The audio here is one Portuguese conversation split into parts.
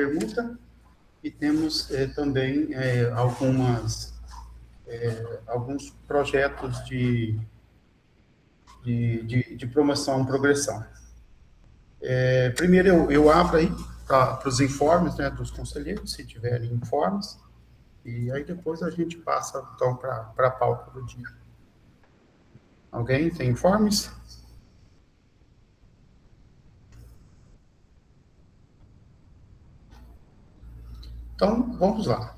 pergunta e temos também alguns projetos de promoção, progressão. Primeiro eu abro aí para os informes, né, dos conselheiros, se tiverem informes, e aí depois a gente passa, então, para a pauta do dia. Alguém tem informes? Então, vamos lá.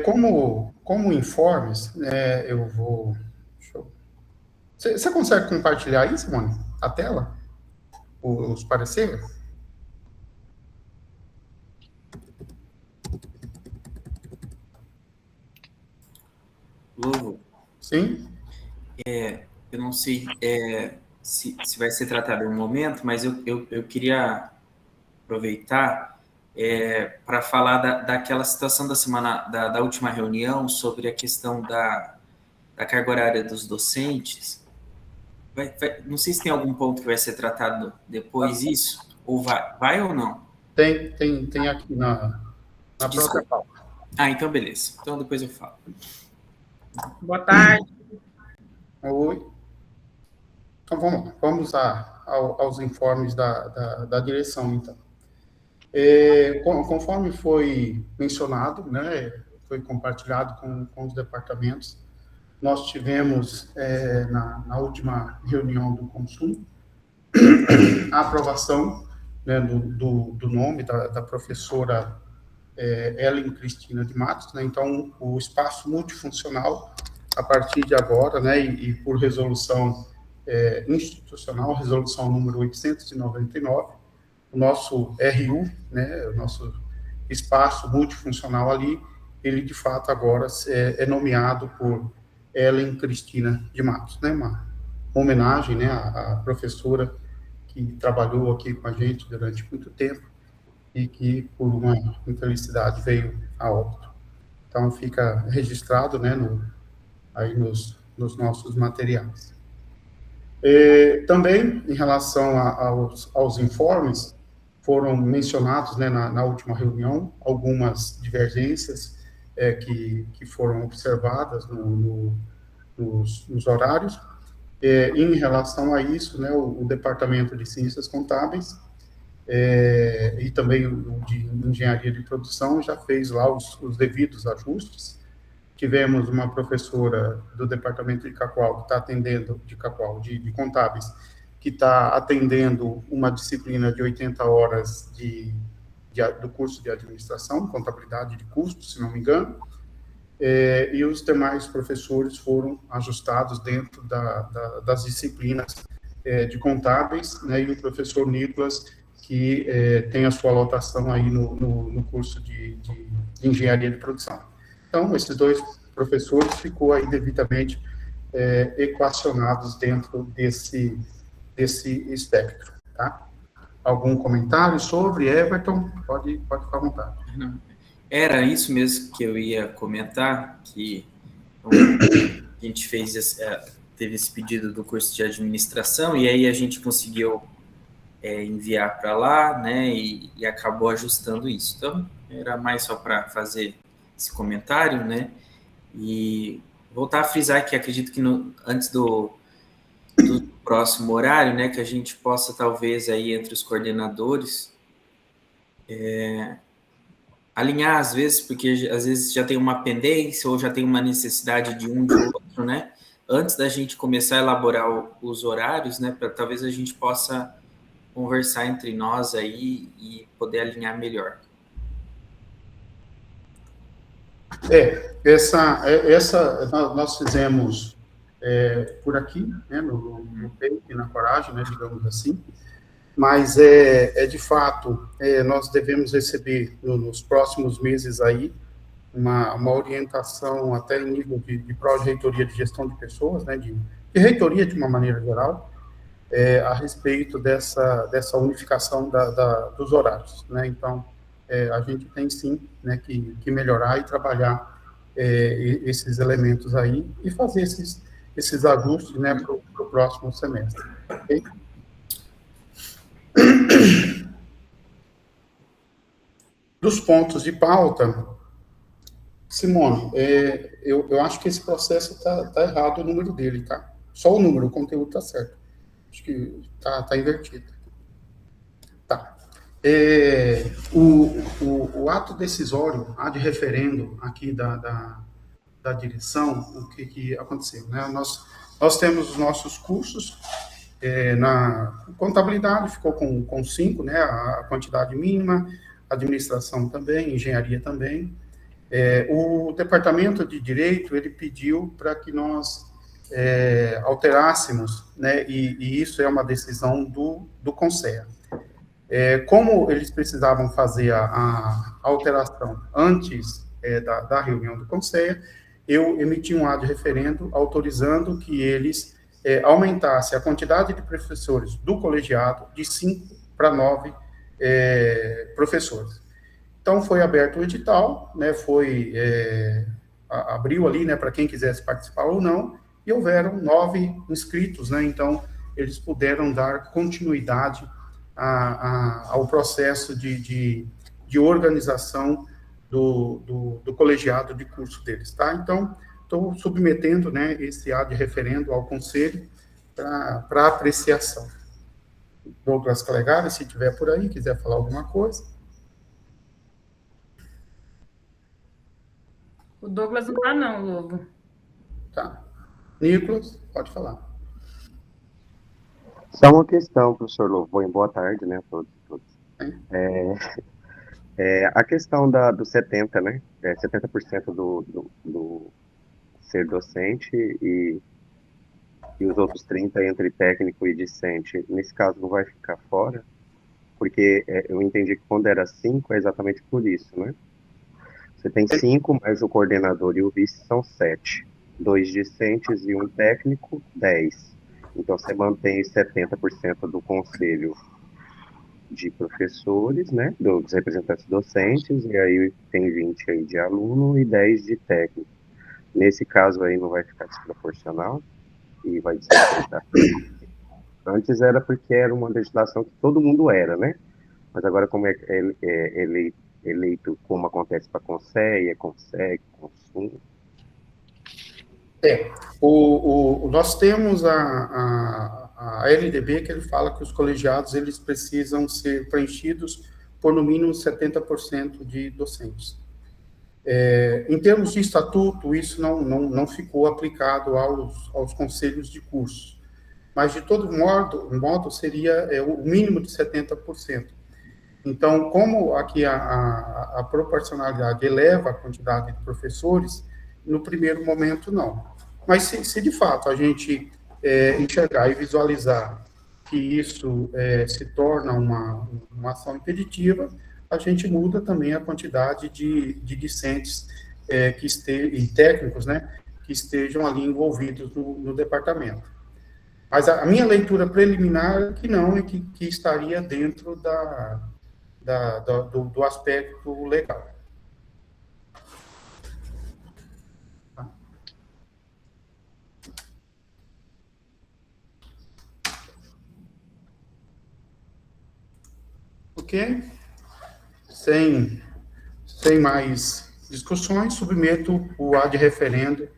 Como informes, eu vou... Você consegue compartilhar aí, Simone, a tela? Os pareceres? Lovo. Sim? Eu não sei se vai ser tratado em um momento, mas eu queria aproveitar para falar daquela situação da semana, da última reunião, sobre a questão da carga horária dos docentes. Não sei se tem algum ponto que vai ser tratado depois isso, ou vai ou não? Tem aqui na própria pauta. Então beleza. Então depois eu falo. Boa tarde. Oi. Então vamos aos informes da direção, então. Conforme foi mencionado, né, foi compartilhado com os departamentos, nós tivemos, na última reunião do consumo, a aprovação, né, do nome da professora Ellen Cristina de Matos, né, então o espaço multifuncional, a partir de agora, né, e por resolução institucional, resolução número 899, o nosso RU, né, o nosso espaço multifuncional ali, ele de fato agora é nomeado por Ellen Cristina de Matos, né, uma homenagem, né, à professora que trabalhou aqui com a gente durante muito tempo e que, por uma infelicidade, veio a óbito. Então, fica registrado, né, aí nos nossos materiais. Também, em relação aos informes, foram mencionados, né, na última reunião, algumas divergências que foram observadas nos horários. Em relação a isso, né, o Departamento de Ciências Contábeis e também o de Engenharia de Produção já fez lá os devidos ajustes. Tivemos uma professora do Departamento de Cacoal, que está atendendo, de Contábeis, que está atendendo uma disciplina de 80 horas do curso de Administração, Contabilidade de Custos, se não me engano, e os demais professores foram ajustados dentro das disciplinas de Contábeis, né, e o professor Nicolas, que tem a sua lotação aí no curso de Engenharia de Produção. Então, esses dois professores ficou aí devidamente equacionados dentro desse espectro, tá? Algum comentário sobre Everton? Pode ficar à vontade. Era isso mesmo que eu ia comentar, que a gente teve esse pedido do curso de administração, e aí a gente conseguiu enviar para lá, né, e acabou ajustando isso. Então, era mais só para fazer esse comentário, né, e voltar a frisar que acredito que antes do próximo horário, né, que a gente possa, talvez, aí entre os coordenadores, alinhar, às vezes, porque às vezes já tem uma pendência ou já tem uma necessidade de um de outro, né, antes da gente começar a elaborar os horários, né, para talvez a gente possa conversar entre nós aí e poder alinhar melhor. Nós fizemos por aqui, né, no peito e na coragem, né, digamos assim, mas de fato, nós devemos receber nos próximos meses aí uma orientação até em nível de pró-reitoria de gestão de pessoas, né, de reitoria de uma maneira geral, a respeito dessa unificação dos horários, né, então, a gente tem sim, né, que melhorar e trabalhar esses elementos aí e fazer esses ajustes, né, para o próximo semestre. Okay? dos pontos de pauta, Simone, eu acho que esse processo tá errado o número dele, tá? Só o número, o conteúdo tá certo. Acho que tá invertido. Tá. O ato decisório, ad referendo aqui da direção, o que aconteceu, né? Nós temos os nossos cursos, na contabilidade ficou com 5, né? A quantidade mínima, administração também, engenharia também. O departamento de direito, ele pediu para que nós alterássemos, né? E isso é uma decisão do Conselho. Como eles precisavam fazer a alteração antes da reunião do Conselho, eu emiti um ad referendo autorizando que eles aumentassem a quantidade de professores do colegiado de 5 para 9 professores. Então, foi aberto o edital, né, abriu ali, né, para quem quisesse participar ou não, e houveram 9 inscritos, né, então eles puderam dar continuidade ao processo de organização do colegiado de curso deles, tá? Então, estou submetendo, né, esse ad referendo ao conselho para apreciação. Douglas Calegari, se tiver por aí, quiser falar alguma coisa. O Douglas não está, não, Lobo. Tá. Nicolas, pode falar. Só uma questão, professor Lobo, boa tarde, né, a todos e todas. A questão do 70, né, 70% do ser docente e os outros 30% entre técnico e discente, nesse caso não vai ficar fora? Porque eu entendi que quando era 5 é exatamente por isso, né? Você tem 5, mas o coordenador e o vice são 7. 2 discentes e 1 técnico, 10. Então, você mantém 70% do conselho de professores, né, dos representantes docentes, e aí tem 20 aí de aluno e 10 de técnico. Nesse caso aí não vai ficar desproporcional e vai desrespeitar. Antes era porque era uma legislação que todo mundo era, né? Mas agora como é eleito como acontece para a Conselho, Conseg, Consum. Nós temos a LDB, que ele fala que os colegiados eles precisam ser preenchidos por no mínimo 70% de docentes. Em termos de estatuto, isso não ficou aplicado aos conselhos de curso, mas de todo modo seria o mínimo de 70%. Então, como aqui a proporcionalidade eleva a quantidade de professores, no primeiro momento não. Mas se de fato a gente enxergar e visualizar que isso se torna uma ação impeditiva, a gente muda também a quantidade de discentes e técnicos, né, que estejam ali envolvidos no departamento. Mas a minha leitura preliminar é que não, é que estaria dentro do aspecto legal. Ok? Sem mais discussões, submeto o ad referendo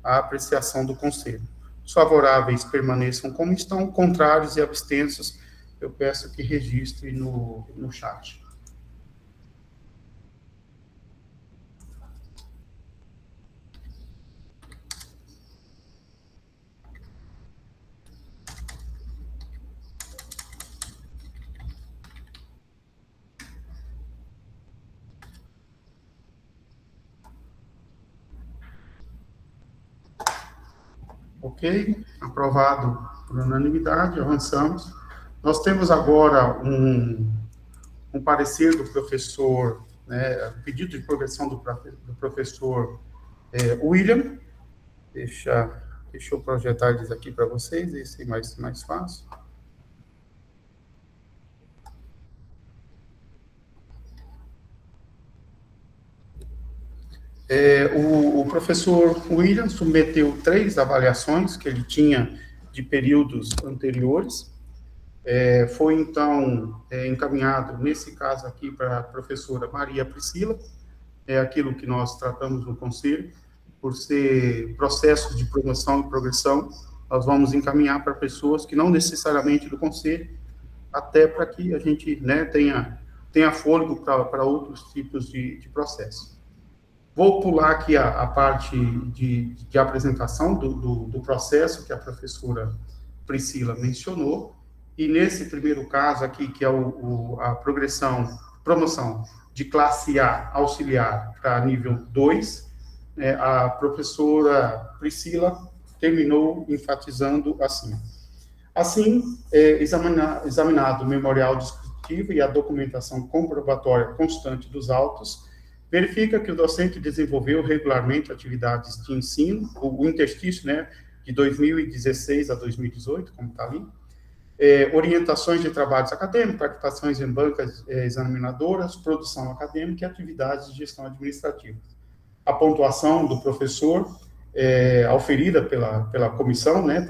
à apreciação do Conselho. Os favoráveis permaneçam como estão, contrários e abstensos, eu peço que registre no chat. Ok? Aprovado por unanimidade, avançamos. Nós temos agora um parecer do professor, né, pedido de progressão do professor William. Deixa eu projetar eles aqui para vocês, esse é mais fácil. O professor William submeteu 3 avaliações que ele tinha de períodos anteriores. Foi, então, encaminhado, nesse caso aqui, para a professora Maria Priscila, aquilo que nós tratamos no conselho, por ser processos de promoção e progressão, nós vamos encaminhar para pessoas que não necessariamente do conselho, até para que a gente, né, tenha fôlego para outros tipos de processo. Vou pular aqui a parte de apresentação do processo que a professora Priscila mencionou, e nesse primeiro caso aqui, que é a promoção de classe A auxiliar para nível 2, a professora Priscila terminou enfatizando assim. Assim, examinado o memorial descritivo e a documentação comprobatória constante dos autos, verifica que o docente desenvolveu regularmente atividades de ensino, o interstício, né, de 2016 a 2018, como está ali, orientações de trabalhos acadêmicos, participações em bancas examinadoras, produção acadêmica e atividades de gestão administrativa. A pontuação do professor, auferida pela comissão, né,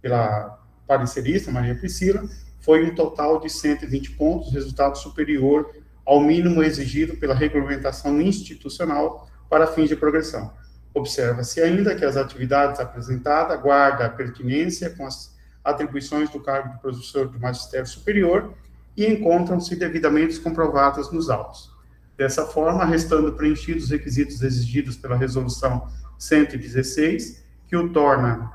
pela parecerista, Maria Priscila, foi um total de 120 pontos, resultado superior ao mínimo exigido pela regulamentação institucional para fins de progressão. Observa-se ainda que as atividades apresentadas guardam a pertinência com as atribuições do cargo de professor do magistério superior e encontram-se devidamente comprovadas nos autos. Dessa forma, restando preenchidos os requisitos exigidos pela resolução 116, que torna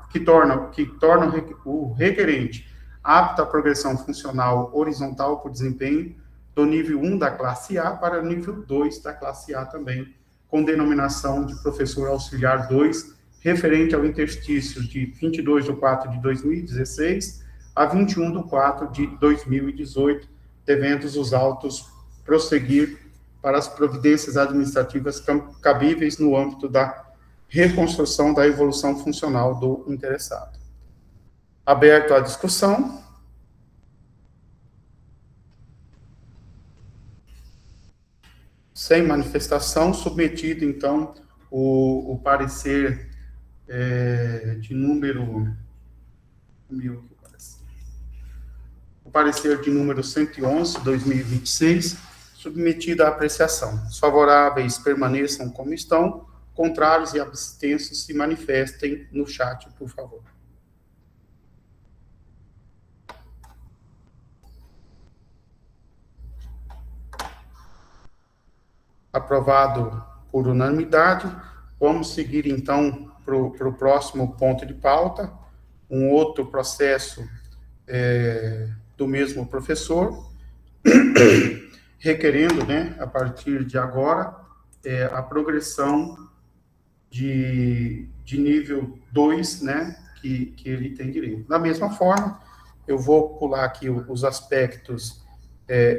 o requerente apto à progressão funcional horizontal por desempenho do nível 1 da classe A para o nível 2 da classe A também, com denominação de professor auxiliar 2, referente ao interstício de 22/4/2016 a 21/4/2018, devendo os autos prosseguir para as providências administrativas cabíveis no âmbito da reconstrução da evolução funcional do interessado. Aberto à discussão. Sem manifestação, submetido, então, o parecer de número... O parecer de número 111, 2026, submetido à apreciação. Os favoráveis permaneçam como estão, contrários e abstensos se manifestem no chat, por favor. Aprovado por unanimidade. Vamos seguir, então, para o próximo ponto de pauta, um outro processo do mesmo professor, requerendo, né, a partir de agora, a progressão de nível 2, né, que ele tem direito. Da mesma forma, eu vou pular aqui os aspectos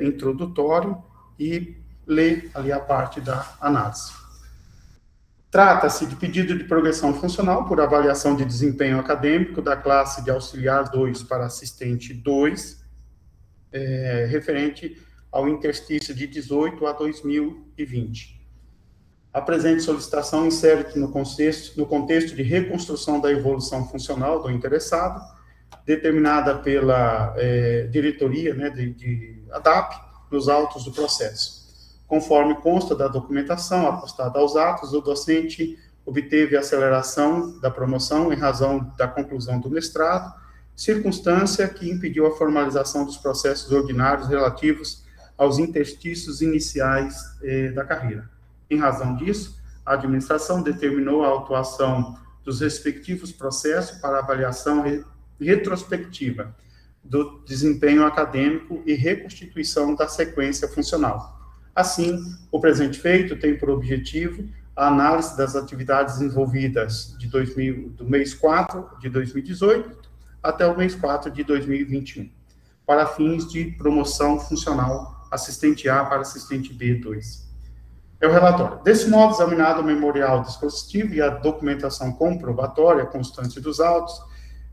introdutórios e ler ali a parte da análise. Trata-se de pedido de progressão funcional por avaliação de desempenho acadêmico da classe de auxiliar 2 para assistente 2, referente ao interstício de 18 a 2020. A presente solicitação insere-se no contexto de reconstrução da evolução funcional do interessado, determinada pela diretoria, né, de ADAP, nos autos do processo. Conforme consta da documentação apostada aos atos, o docente obteve aceleração da promoção em razão da conclusão do mestrado, circunstância que impediu a formalização dos processos ordinários relativos aos interstícios iniciais da carreira. Em razão disso, a administração determinou a autuação dos respectivos processos para avaliação retrospectiva do desempenho acadêmico e reconstituição da sequência funcional. Assim, o presente feito tem por objetivo a análise das atividades desenvolvidas do mês 4 de 2018 até o mês 4 de 2021, para fins de promoção funcional assistente A para assistente B2. É o relatório. Desse modo, examinado o memorial dispositivo e a documentação comprobatória constante dos autos,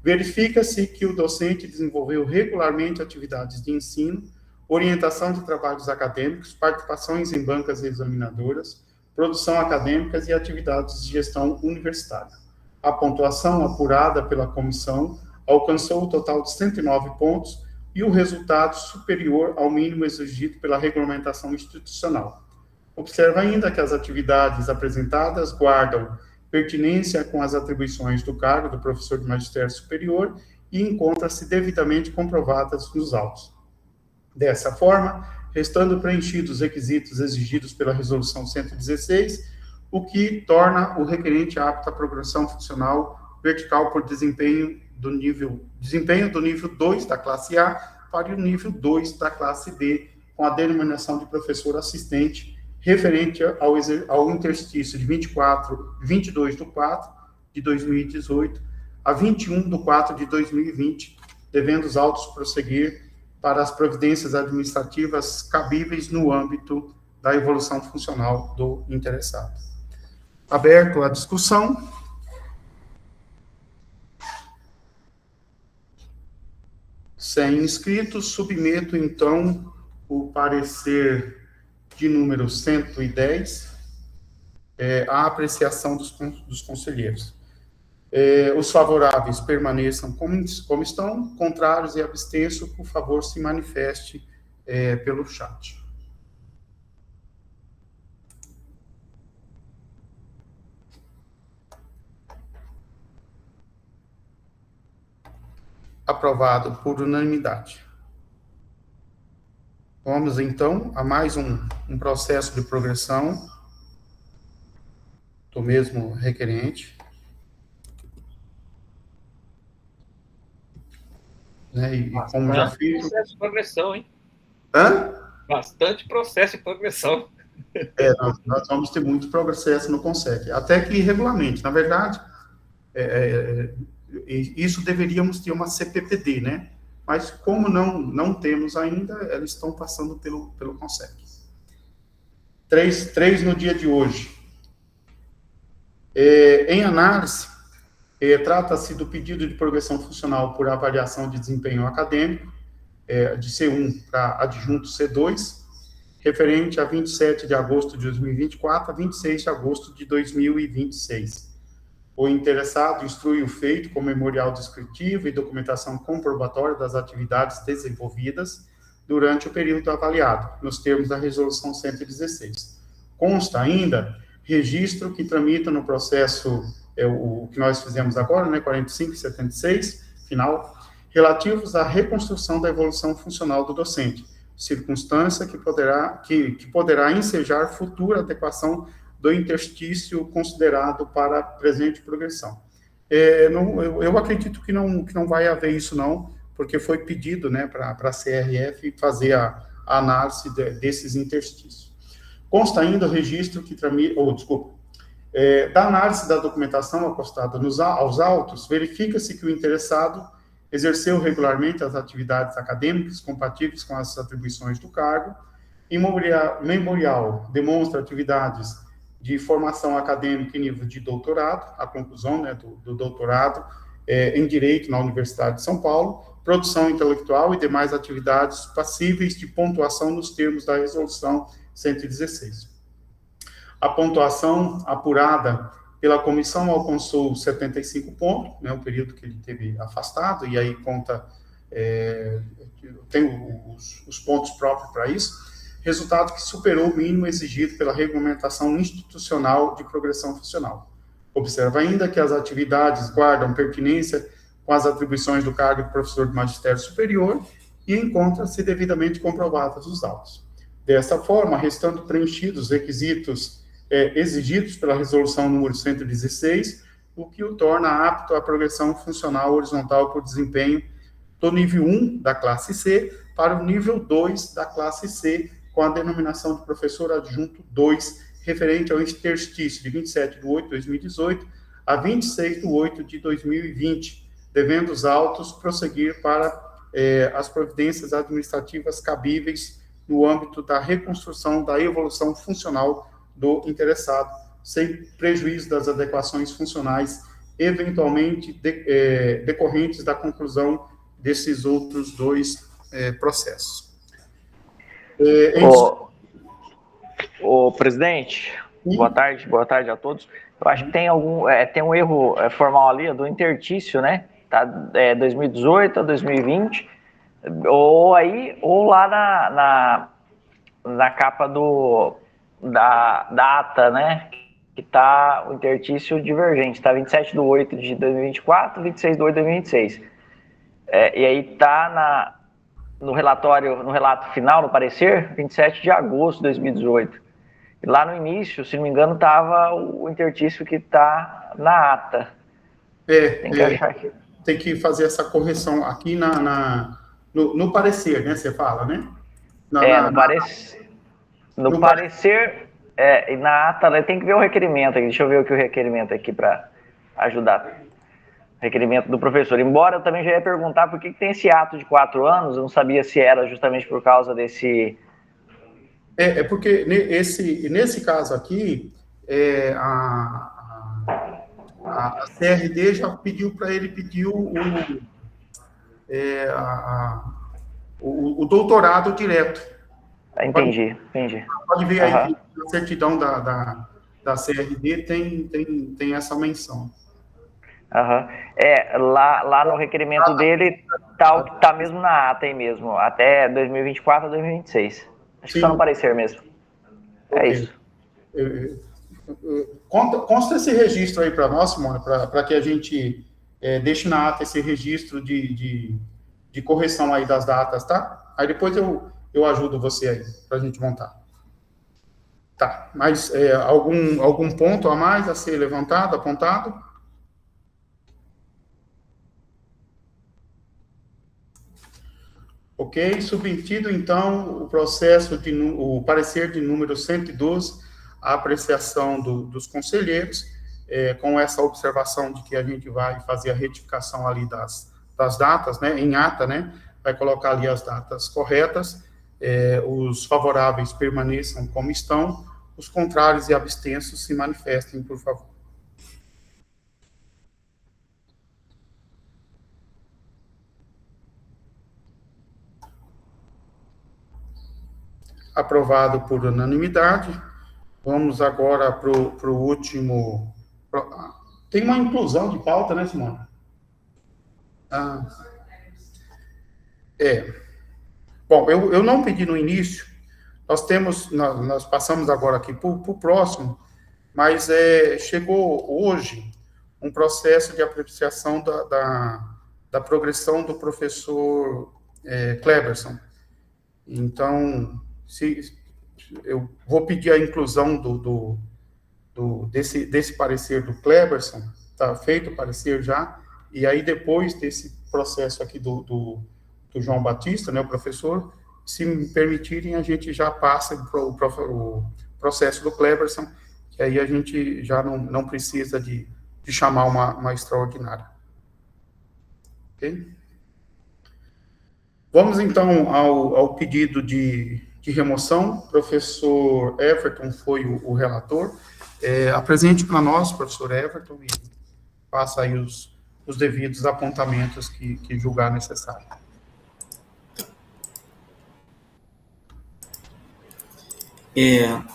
verifica-se que o docente desenvolveu regularmente atividades de ensino, orientação de trabalhos acadêmicos, participações em bancas examinadoras, produção acadêmicas e atividades de gestão universitária. A pontuação apurada pela comissão alcançou o total de 109 pontos e o resultado superior ao mínimo exigido pela regulamentação institucional. Observa ainda que as atividades apresentadas guardam pertinência com as atribuições do cargo do professor de magistério superior e encontram-se devidamente comprovadas nos autos. Dessa forma, restando preenchidos os requisitos exigidos pela Resolução 116, o que torna o requerente apto à progressão funcional vertical por desempenho do nível 2 da classe A para o nível 2 da classe B, com a denominação de professor assistente, referente ao interstício de 22 de 4 de 2018 a 21 de 4 de 2020, devendo os autos prosseguir para as providências administrativas cabíveis no âmbito da evolução funcional do interessado. Aberto a discussão. Sem inscritos, submeto, então, o parecer de número 110 à apreciação dos conselheiros. Os favoráveis permaneçam como estão, contrários e abstensos, por favor, se manifeste pelo chat. Aprovado por unanimidade. Vamos, então, a mais um processo de progressão do mesmo requerente. Né, e como já fiz... processo de progressão, hein? Hã? Bastante processo de progressão. Nós vamos ter muito processo no CONSEC, até que regulamente. Na verdade, isso deveríamos ter uma CPPD, né? Mas como não temos ainda, eles estão passando pelo CONSEC. 3 no dia de hoje. Em análise, trata-se do pedido de progressão funcional por avaliação de desempenho acadêmico, de C1 para adjunto C2, referente a 27 de agosto de 2024 a 26 de agosto de 2026. O interessado instrui o feito com memorial descritivo e documentação comprobatória das atividades desenvolvidas durante o período avaliado, nos termos da Resolução 116. Consta ainda registro que tramita no processo, o que nós fizemos agora, né, 45 e 76, final, relativos à reconstrução da evolução funcional do docente, circunstância que poderá ensejar futura adequação do interstício considerado para presente progressão. Eu acredito que não vai haver isso, não, porque foi pedido, né, para a CRF fazer a análise desses interstícios. Consta ainda o registro que tramita, da análise da documentação acostada aos autos, verifica-se que o interessado exerceu regularmente as atividades acadêmicas compatíveis com as atribuições do cargo, e memorial demonstra atividades de formação acadêmica em nível de doutorado, a conclusão, né, do doutorado em Direito na Universidade de São Paulo, produção intelectual e demais atividades passíveis de pontuação nos termos da Resolução 116. A pontuação apurada pela comissão alcançou 75 pontos, né, o período que ele teve afastado, e aí conta, tem os pontos próprios para isso, resultado que superou o mínimo exigido pela regulamentação institucional de progressão funcional. Observa ainda que as atividades guardam pertinência com as atribuições do cargo de professor de magistério superior e encontram-se devidamente comprovadas os autos. Dessa forma, restando preenchidos os requisitos exigidos pela Resolução número 116, o que o torna apto à progressão funcional horizontal por desempenho do nível 1 da classe C para o nível 2 da classe C, com a denominação de professor adjunto 2, referente ao interstício de 27 de 8 de 2018 a 26 de 8 de 2020, devendo os autos prosseguir para as providências administrativas cabíveis no âmbito da reconstrução da evolução funcional do interessado, sem prejuízo das adequações funcionais eventualmente decorrentes da conclusão desses outros dois processos. Presidente, boa tarde a todos. Eu acho que tem um erro formal ali do interstício, né? Tá, 2018 a 2020, ou lá na capa da ata, né? Que tá o interstício divergente, tá 27/8 de 2024, 26/8 de 2026. E aí tá no relato final, no parecer, 27 de agosto de 2018. E lá no início, se não me engano, tava o interstício que tá na ata. Tem que achar aqui. Tem que fazer essa correção aqui no parecer, né? Você fala, né? No parecer, e na ata, tem que ver o requerimento aqui. Deixa eu ver o que o requerimento aqui para ajudar. Requerimento do professor. Embora eu também já ia perguntar por que tem esse ato de 4 anos, eu não sabia se era justamente por causa desse... Porque nesse caso aqui, a CRD já pediu para ele pedir o doutorado direto. Entendi. Pode ver aí que a certidão da CRD tem essa menção. Lá no requerimento dele tá mesmo na ata aí mesmo, até 2024 a 2026. Acho que só no parecer mesmo. É isso. Consta esse registro aí para nós, Simone, para que a gente deixe na ata esse registro de correção aí das datas, tá? Aí depois eu ajudo você aí, para a gente montar. Tá, mas algum ponto a mais a ser levantado, apontado? Ok, submetido, então, o parecer de número 112, a apreciação dos conselheiros, com essa observação de que a gente vai fazer a retificação ali das datas, né, em ata, né, vai colocar ali as datas corretas, os favoráveis permaneçam como estão, os contrários e abstensos se manifestem, por favor. Aprovado por unanimidade. Vamos agora para o último... Tem uma inclusão de pauta, né, Simone? Bom, eu não pedi no início, nós passamos agora aqui para o próximo, mas chegou hoje um processo de apreciação da progressão do professor Cleberson. Então, eu vou pedir a inclusão desse parecer do Cleberson, está feito o parecer já, e aí depois desse processo aqui do João Batista, né, o professor, se me permitirem, a gente já passa para o processo do Cleberson, que aí a gente já não precisa de chamar uma extraordinária. Ok? Vamos, então, ao pedido de remoção. O professor Everton foi o relator. Apresente para nós, professor Everton, e faça aí os devidos apontamentos que julgar necessário. Então,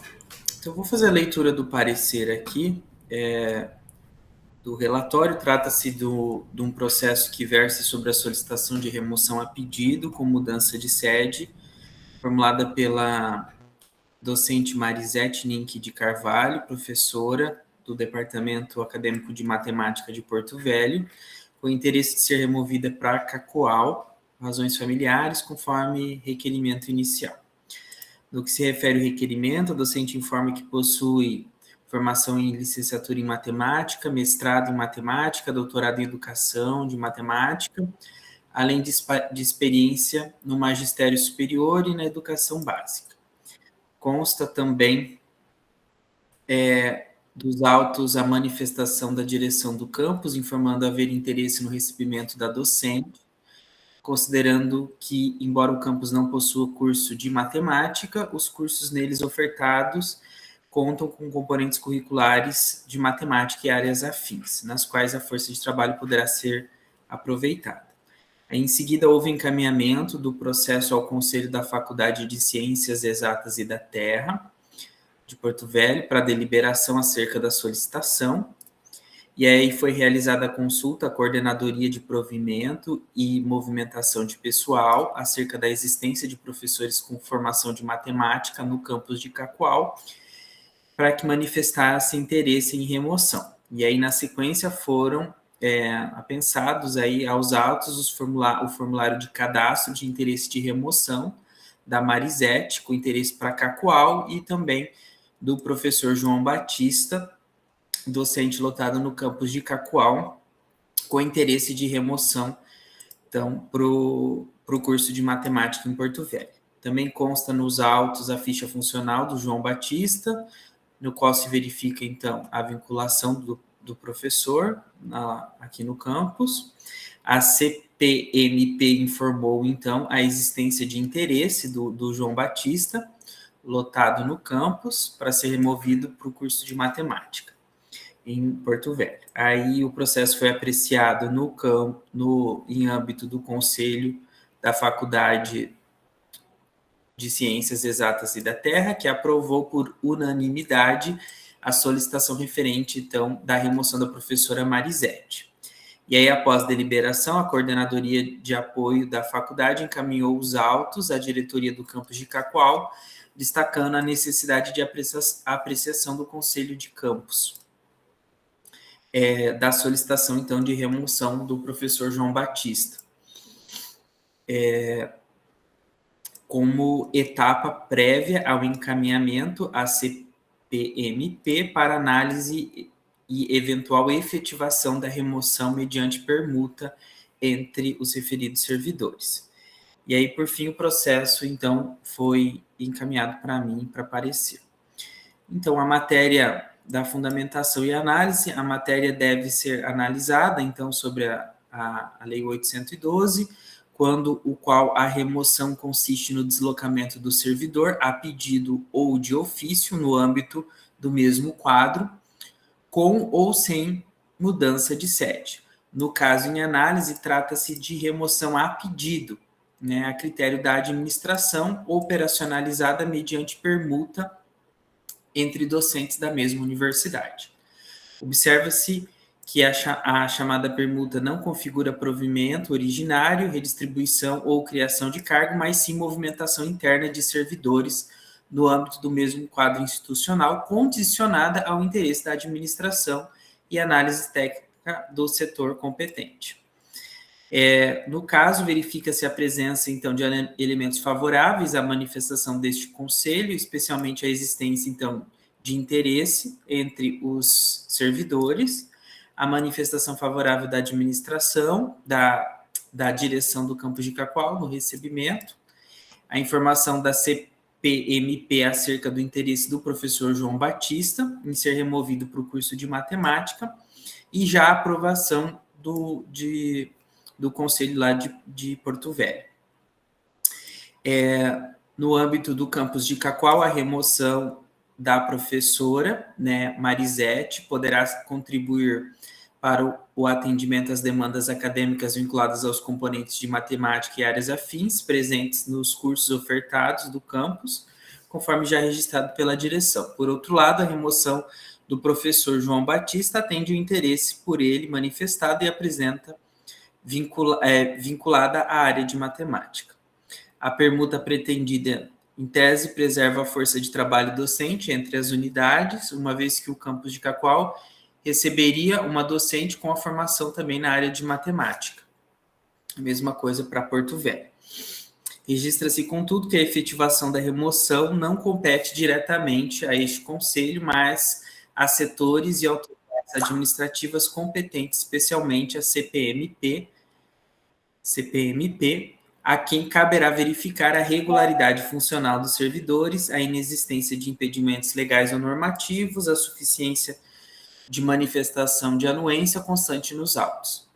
eu vou fazer a leitura do parecer aqui. Do relatório, trata-se de um processo que versa sobre a solicitação de remoção a pedido com mudança de sede, formulada pela docente Marisete Ninck de Carvalho, professora do Departamento Acadêmico de Matemática de Porto Velho, com interesse de ser removida para Cacoal, razões familiares, conforme requerimento inicial. No que se refere ao requerimento, a docente informa que possui formação em licenciatura em matemática, mestrado em matemática, doutorado em educação de matemática, além de experiência no magistério superior e na educação básica. Consta também dos autos a manifestação da direção do campus, informando haver interesse no recebimento da docente, considerando que, embora o campus não possua curso de matemática, os cursos neles ofertados contam com componentes curriculares de matemática e áreas afins, nas quais a força de trabalho poderá ser aproveitada. Em seguida, houve encaminhamento do processo ao Conselho da Faculdade de Ciências Exatas e da Terra, de Porto Velho, para deliberação acerca da solicitação. E aí foi realizada a consulta à Coordenadoria de Provimento e Movimentação de Pessoal acerca da existência de professores com formação de matemática no campus de Cacoal, para que manifestasse interesse em remoção. E aí, na sequência, foram apensados aí aos autos o formulário de cadastro de interesse de remoção da Marisete, com interesse para Cacoal, e também do professor João Batista, docente lotado no campus de Cacoal, com interesse de remoção, então, para o curso de matemática em Porto Velho. Também consta nos autos a ficha funcional do João Batista, no qual se verifica, então, a vinculação do professor aqui no campus. A CPMP informou, então, a existência de interesse do João Batista, lotado no campus, para ser removido para o curso de matemática em Porto Velho. Aí o processo foi apreciado em âmbito do Conselho da Faculdade de Ciências Exatas e da Terra, que aprovou por unanimidade a solicitação referente, então, da remoção da professora Marisete. E aí, após deliberação, a Coordenadoria de Apoio da Faculdade encaminhou os autos à diretoria do campus de Cacoal, destacando a necessidade de apreciação do Conselho de Campus, da solicitação, então, de remoção do professor João Batista, como etapa prévia ao encaminhamento à CPMP para análise e eventual efetivação da remoção mediante permuta entre os referidos servidores. E aí, por fim, o processo, então, foi encaminhado para mim para parecer. Então, a matéria da fundamentação e análise, a matéria deve ser analisada, então, sobre a Lei 812, quando o qual a remoção consiste no deslocamento do servidor a pedido ou de ofício no âmbito do mesmo quadro, com ou sem mudança de sede. No caso em análise, trata-se de remoção a pedido, a critério da administração, operacionalizada mediante permuta entre docentes da mesma universidade. Observa-se que a chamada permuta não configura provimento originário, redistribuição ou criação de cargo, mas sim movimentação interna de servidores no âmbito do mesmo quadro institucional, condicionada ao interesse da administração e análise técnica do setor competente. No caso, verifica-se a presença, então, de elementos favoráveis à manifestação deste conselho, especialmente a existência, então, de interesse entre os servidores, a manifestação favorável da administração, da direção do campus de Cacoal no recebimento, a informação da CPMP acerca do interesse do professor João Batista em ser removido para o curso de matemática, e já a aprovação do conselho lá de Porto Velho. No âmbito do campus de Cacoal, a remoção da professora, Marisete, poderá contribuir para o atendimento às demandas acadêmicas vinculadas aos componentes de matemática e áreas afins presentes nos cursos ofertados do campus, conforme já registrado pela direção. Por outro lado, a remoção do professor João Batista atende o interesse por ele manifestado e apresenta vinculada à área de matemática. A permuta pretendida, em tese, preserva a força de trabalho docente entre as unidades, uma vez que o campus de Cacoal receberia uma docente com a formação também na área de matemática. A mesma coisa para Porto Velho. Registra-se, contudo, que a efetivação da remoção não compete diretamente a este conselho, mas a setores e autoridades administrativas competentes, especialmente a CPMP, a quem caberá verificar a regularidade funcional dos servidores, a inexistência de impedimentos legais ou normativos, a suficiência de manifestação de anuência constante nos autos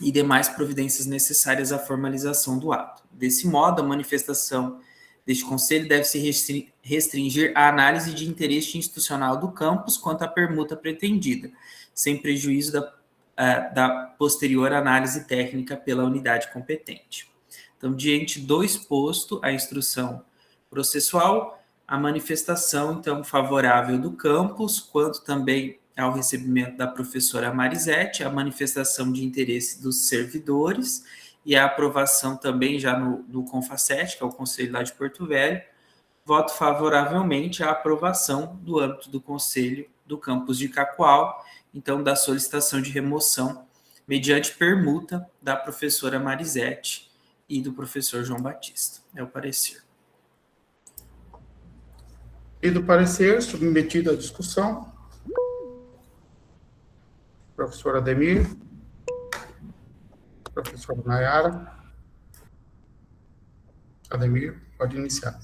e demais providências necessárias à formalização do ato. Desse modo, a manifestação deste conselho deve se restringir à análise de interesse institucional do campus quanto à permuta pretendida, sem prejuízo da posterior análise técnica pela unidade competente. Então, diante do exposto, a instrução processual, a manifestação, então, favorável do campus, quanto também ao recebimento da professora Marisete, a manifestação de interesse dos servidores e a aprovação também já no CONFACET, que é o Conselho lá de Porto Velho, voto favoravelmente à aprovação do âmbito do Conselho do campus de Cacoal, então da solicitação de remoção mediante permuta da professora Marisete e do professor João Batista. É o parecer. E do parecer, submetido à discussão, professor Ademir, professora Nayara. Ademir, pode iniciar.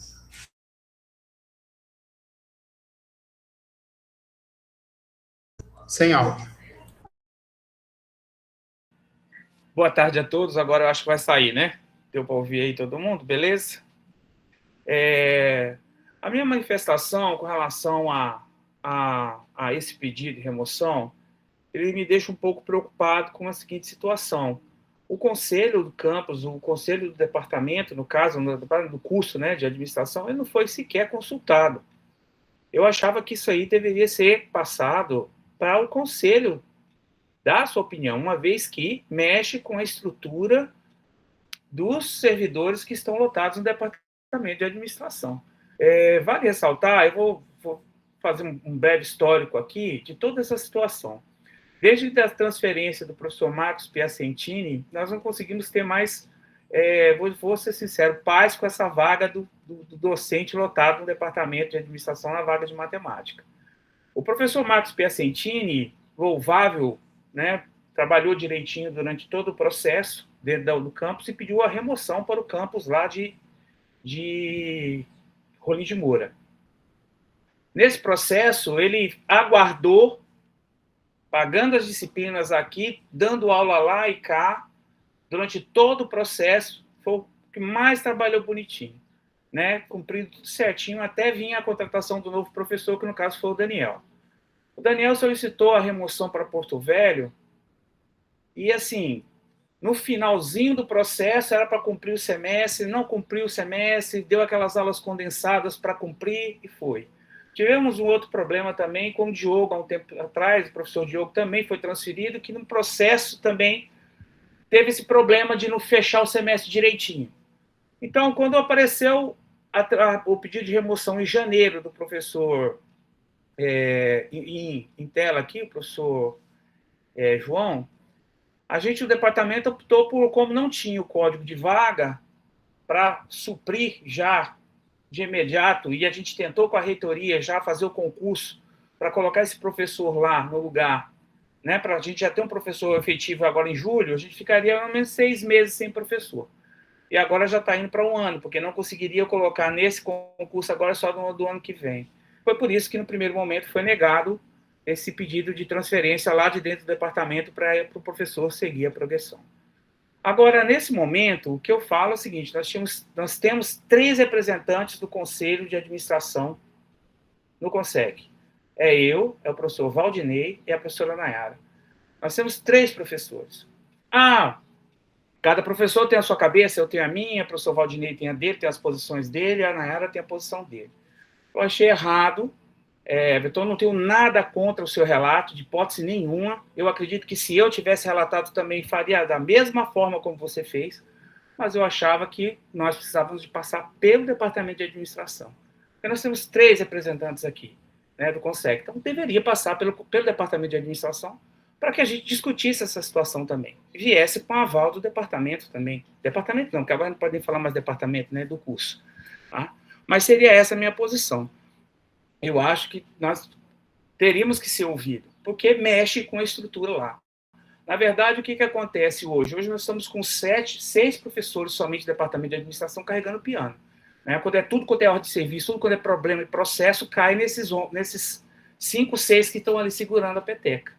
Sem áudio. Boa tarde a todos. Agora eu acho que vai sair, né? Deu para ouvir aí todo mundo, beleza? A minha manifestação com relação a esse pedido de remoção, ele me deixa um pouco preocupado com a seguinte situação. O conselho do campus, o conselho do departamento, no caso, do curso, né, de administração, ele não foi sequer consultado. Eu achava que isso aí deveria ser passado para o conselho dar a sua opinião, uma vez que mexe com a estrutura dos servidores que estão lotados no departamento de administração. Vale ressaltar, eu vou fazer um breve histórico aqui de toda essa situação. Desde a transferência do professor Marcos Piacentini, nós não conseguimos ter mais, vou ser sincero, paz com essa vaga do docente lotado no departamento de administração na vaga de matemática. O professor Marcos Piacentini, louvável, né, trabalhou direitinho durante todo o processo dentro do campus e pediu a remoção para o campus lá de Rolim de Moura. Nesse processo, ele aguardou, pagando as disciplinas aqui, dando aula lá e cá, durante todo o processo, foi o que mais trabalhou bonitinho, né? Cumprindo tudo certinho, até vir a contratação do novo professor, que no caso foi o Daniel. O Daniel solicitou a remoção para Porto Velho, e assim, no finalzinho do processo, era para cumprir o semestre, não cumpriu o semestre, deu aquelas aulas condensadas para cumprir, e foi. Tivemos um outro problema também com o Diogo, há um tempo atrás, o professor Diogo também foi transferido, que no processo também teve esse problema de não fechar o semestre direitinho. Então, quando apareceu o pedido de remoção em janeiro do professor, em tela aqui, o professor João, o departamento optou por, como não tinha o código de vaga, para suprir já de imediato, e a gente tentou com a reitoria já fazer o concurso para colocar esse professor lá no lugar, né, para a gente já ter um professor efetivo agora em julho, a gente ficaria pelo menos 6 meses sem professor. E agora já está indo para 1 ano, porque não conseguiria colocar nesse concurso agora só do ano que vem. Foi por isso que, no primeiro momento, foi negado esse pedido de transferência lá de dentro do departamento para o professor seguir a progressão. Agora, nesse momento, o que eu falo é o seguinte, nós temos 3 representantes do Conselho de Administração no CONSEC. Eu, o professor Valdinei e a professora Nayara. Nós temos 3 professores. Cada professor tem a sua cabeça, eu tenho a minha, o professor Valdinei tem a dele, tem as posições dele, a Nayara tem a posição dele. Eu achei errado. Então, não tenho nada contra o seu relato, de hipótese nenhuma. Eu acredito que se eu tivesse relatado também, faria da mesma forma como você fez, mas eu achava que nós precisávamos de passar pelo Departamento de Administração. Porque nós temos 3 representantes aqui, né, do CONSEC, então deveria passar pelo Departamento de Administração para que a gente discutisse essa situação também. Viesse com aval do departamento também. Departamento não, porque agora não podem falar mais departamento, né, do curso. Tá? Mas seria essa a minha posição. Eu acho que nós teríamos que ser ouvidos, porque mexe com a estrutura lá. Na verdade, o que acontece hoje? Hoje nós estamos com 6 professores somente do Departamento de Administração carregando piano. Né? Quando é tudo quanto é ordem de serviço, tudo quando é problema e processo, cai nesses 5, 6 que estão ali segurando a peteca.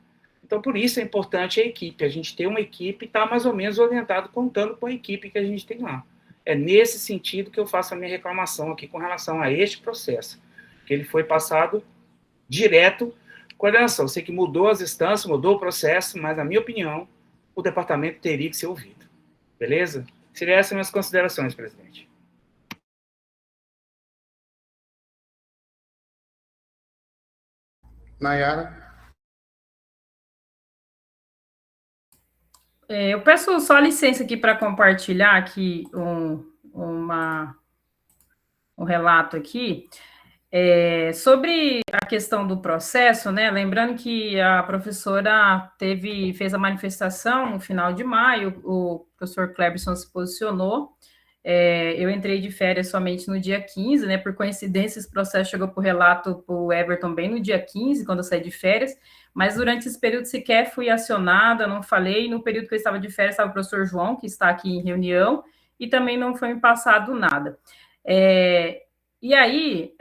Então, por isso é importante a equipe. A gente ter uma equipe e estar mais ou menos orientado, contando com a equipe que a gente tem lá. É nesse sentido que eu faço a minha reclamação aqui com relação a este processo, que ele foi passado direto coordenação. Eu sei que mudou as instâncias, mudou o processo, mas, na minha opinião, o departamento teria que ser ouvido. Beleza? Seriam essas minhas considerações, presidente. Nayara. Eu peço só licença aqui para compartilhar aqui um relato aqui. Sobre a questão do processo, né? Lembrando que a professora fez a manifestação no final de maio, o professor Cleberson se posicionou. Eu entrei de férias somente no dia 15, né? Por coincidência, esse processo chegou para o relato para o Everton bem no dia 15, quando eu saí de férias, mas durante esse período sequer fui acionada, não falei. No período que eu estava de férias, estava o professor João, que está aqui em reunião, e também não foi me passado nada. E aí,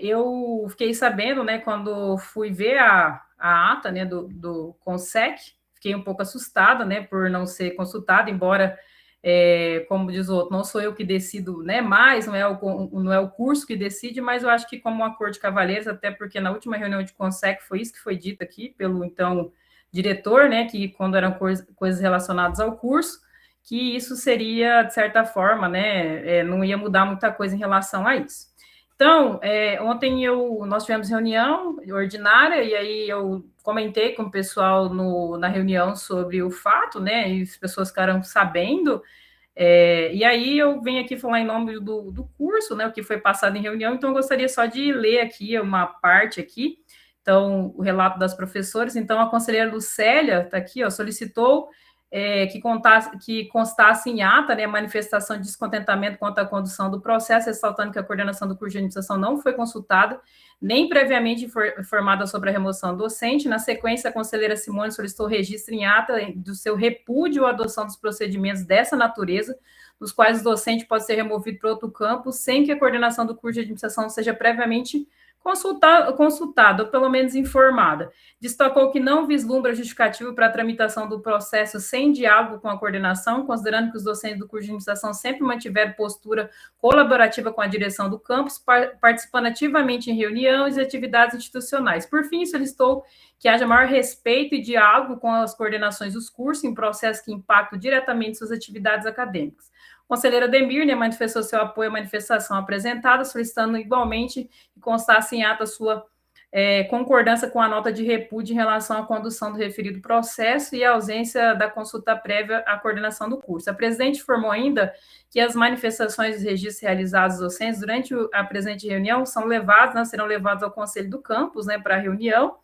eu fiquei sabendo, né, quando fui ver a ata, né, do CONSEC, fiquei um pouco assustada, né, por não ser consultada, embora, como diz o outro, não sou eu que decido, né, mais, não é o curso que decide, mas eu acho que como um acordo de cavalheiros, até porque na última reunião de CONSEC foi isso que foi dito aqui pelo, então, diretor, né, que quando eram coisas relacionadas ao curso, que isso seria, de certa forma, né, não ia mudar muita coisa em relação a isso. Então, ontem nós tivemos reunião ordinária, e aí eu comentei com o pessoal na reunião sobre o fato, né, e as pessoas ficaram sabendo, e aí eu venho aqui falar em nome do curso, né, o que foi passado em reunião, então eu gostaria só de ler aqui uma parte aqui, então, o relato das professoras. Então, a conselheira Lucélia está aqui, ó, solicitou que constasse em ata, né, a manifestação de descontentamento quanto à condução do processo, ressaltando que a coordenação do curso de administração não foi consultada, nem previamente informada sobre a remoção docente. Na sequência, a conselheira Simone solicitou registro em ata do seu repúdio à adoção dos procedimentos dessa natureza, nos quais o docente pode ser removido para outro campo, sem que a coordenação do curso de administração seja previamente consultada, ou pelo menos informada. Destacou que não vislumbra justificativo para a tramitação do processo sem diálogo com a coordenação, considerando que os docentes do curso de administração sempre mantiveram postura colaborativa com a direção do campus, participando ativamente em reuniões e atividades institucionais. Por fim, solicitou que haja maior respeito e diálogo com as coordenações dos cursos em processos que impactam diretamente suas atividades acadêmicas. A conselheira Demir, né, manifestou seu apoio à manifestação apresentada, solicitando igualmente que constasse em ata sua concordância com a nota de repúdio em relação à condução do referido processo e a ausência da consulta prévia à coordenação do curso. A presidente informou ainda que as manifestações e registros realizados docentes durante a presente reunião serão levados ao conselho do campus, né, para a reunião.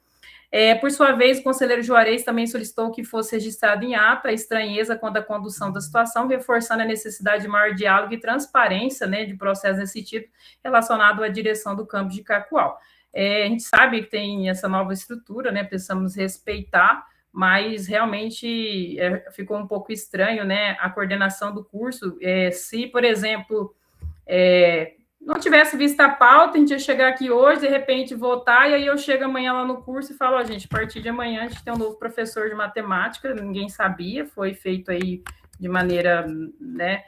Por sua vez, o conselheiro Juarez também solicitou que fosse registrado em ata a estranheza quanto à condução da situação, reforçando a necessidade de maior diálogo e transparência, né, de processo nesse sentido, relacionado à direção do campus de Cacoal. A gente sabe que tem essa nova estrutura, né, precisamos respeitar, mas realmente ficou um pouco estranho, né, a coordenação do curso. Se, por exemplo, não tivesse visto a pauta, a gente ia chegar aqui hoje, de repente votar, e aí eu chego amanhã lá no curso e falo, gente, a partir de amanhã a gente tem um novo professor de matemática, ninguém sabia, foi feito aí de maneira, né,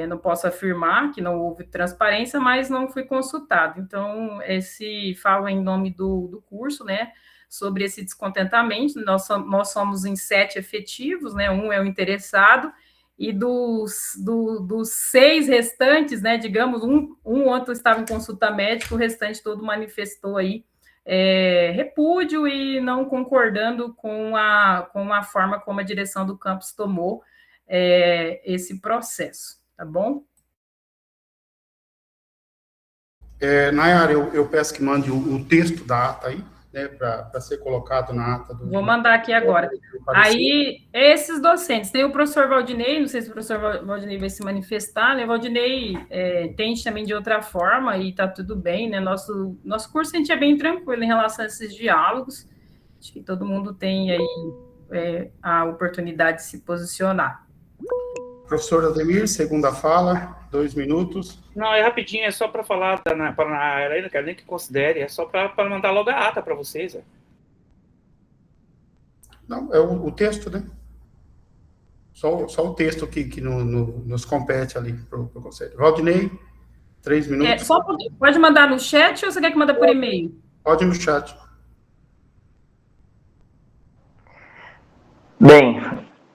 não posso afirmar que não houve transparência, mas não fui consultado. Então, falo em nome do curso, né, sobre esse descontentamento. Nós somos em 7 efetivos, né, um é o interessado, e dos 6 restantes, né, digamos, um ontem estava em consulta médica, o restante todo manifestou aí repúdio e não concordando com a forma como a direção do campus tomou esse processo, tá bom? Nayara, eu peço que mande o texto da ata aí, né, para ser colocado na ata do... Vou mandar aqui agora. Aí, esses docentes, tem o professor Valdinei, não sei se o professor Valdinei vai se manifestar, né? Valdinei tende também de outra forma e tá tudo bem, né? Nosso curso a gente é bem tranquilo em relação a esses diálogos. Acho que todo mundo tem aí a oportunidade de se posicionar. Professor Ademir, segunda fala, 2 minutos. Não, é rapidinho, é só para falar para a não quero nem que considere, é só para mandar logo a ata para vocês. Não, é o texto, né? Só o texto que nos compete ali para o conselho. Valdinei, 3 minutos. Pode mandar no chat ou você quer que manda por e-mail? Pode no chat. Bem,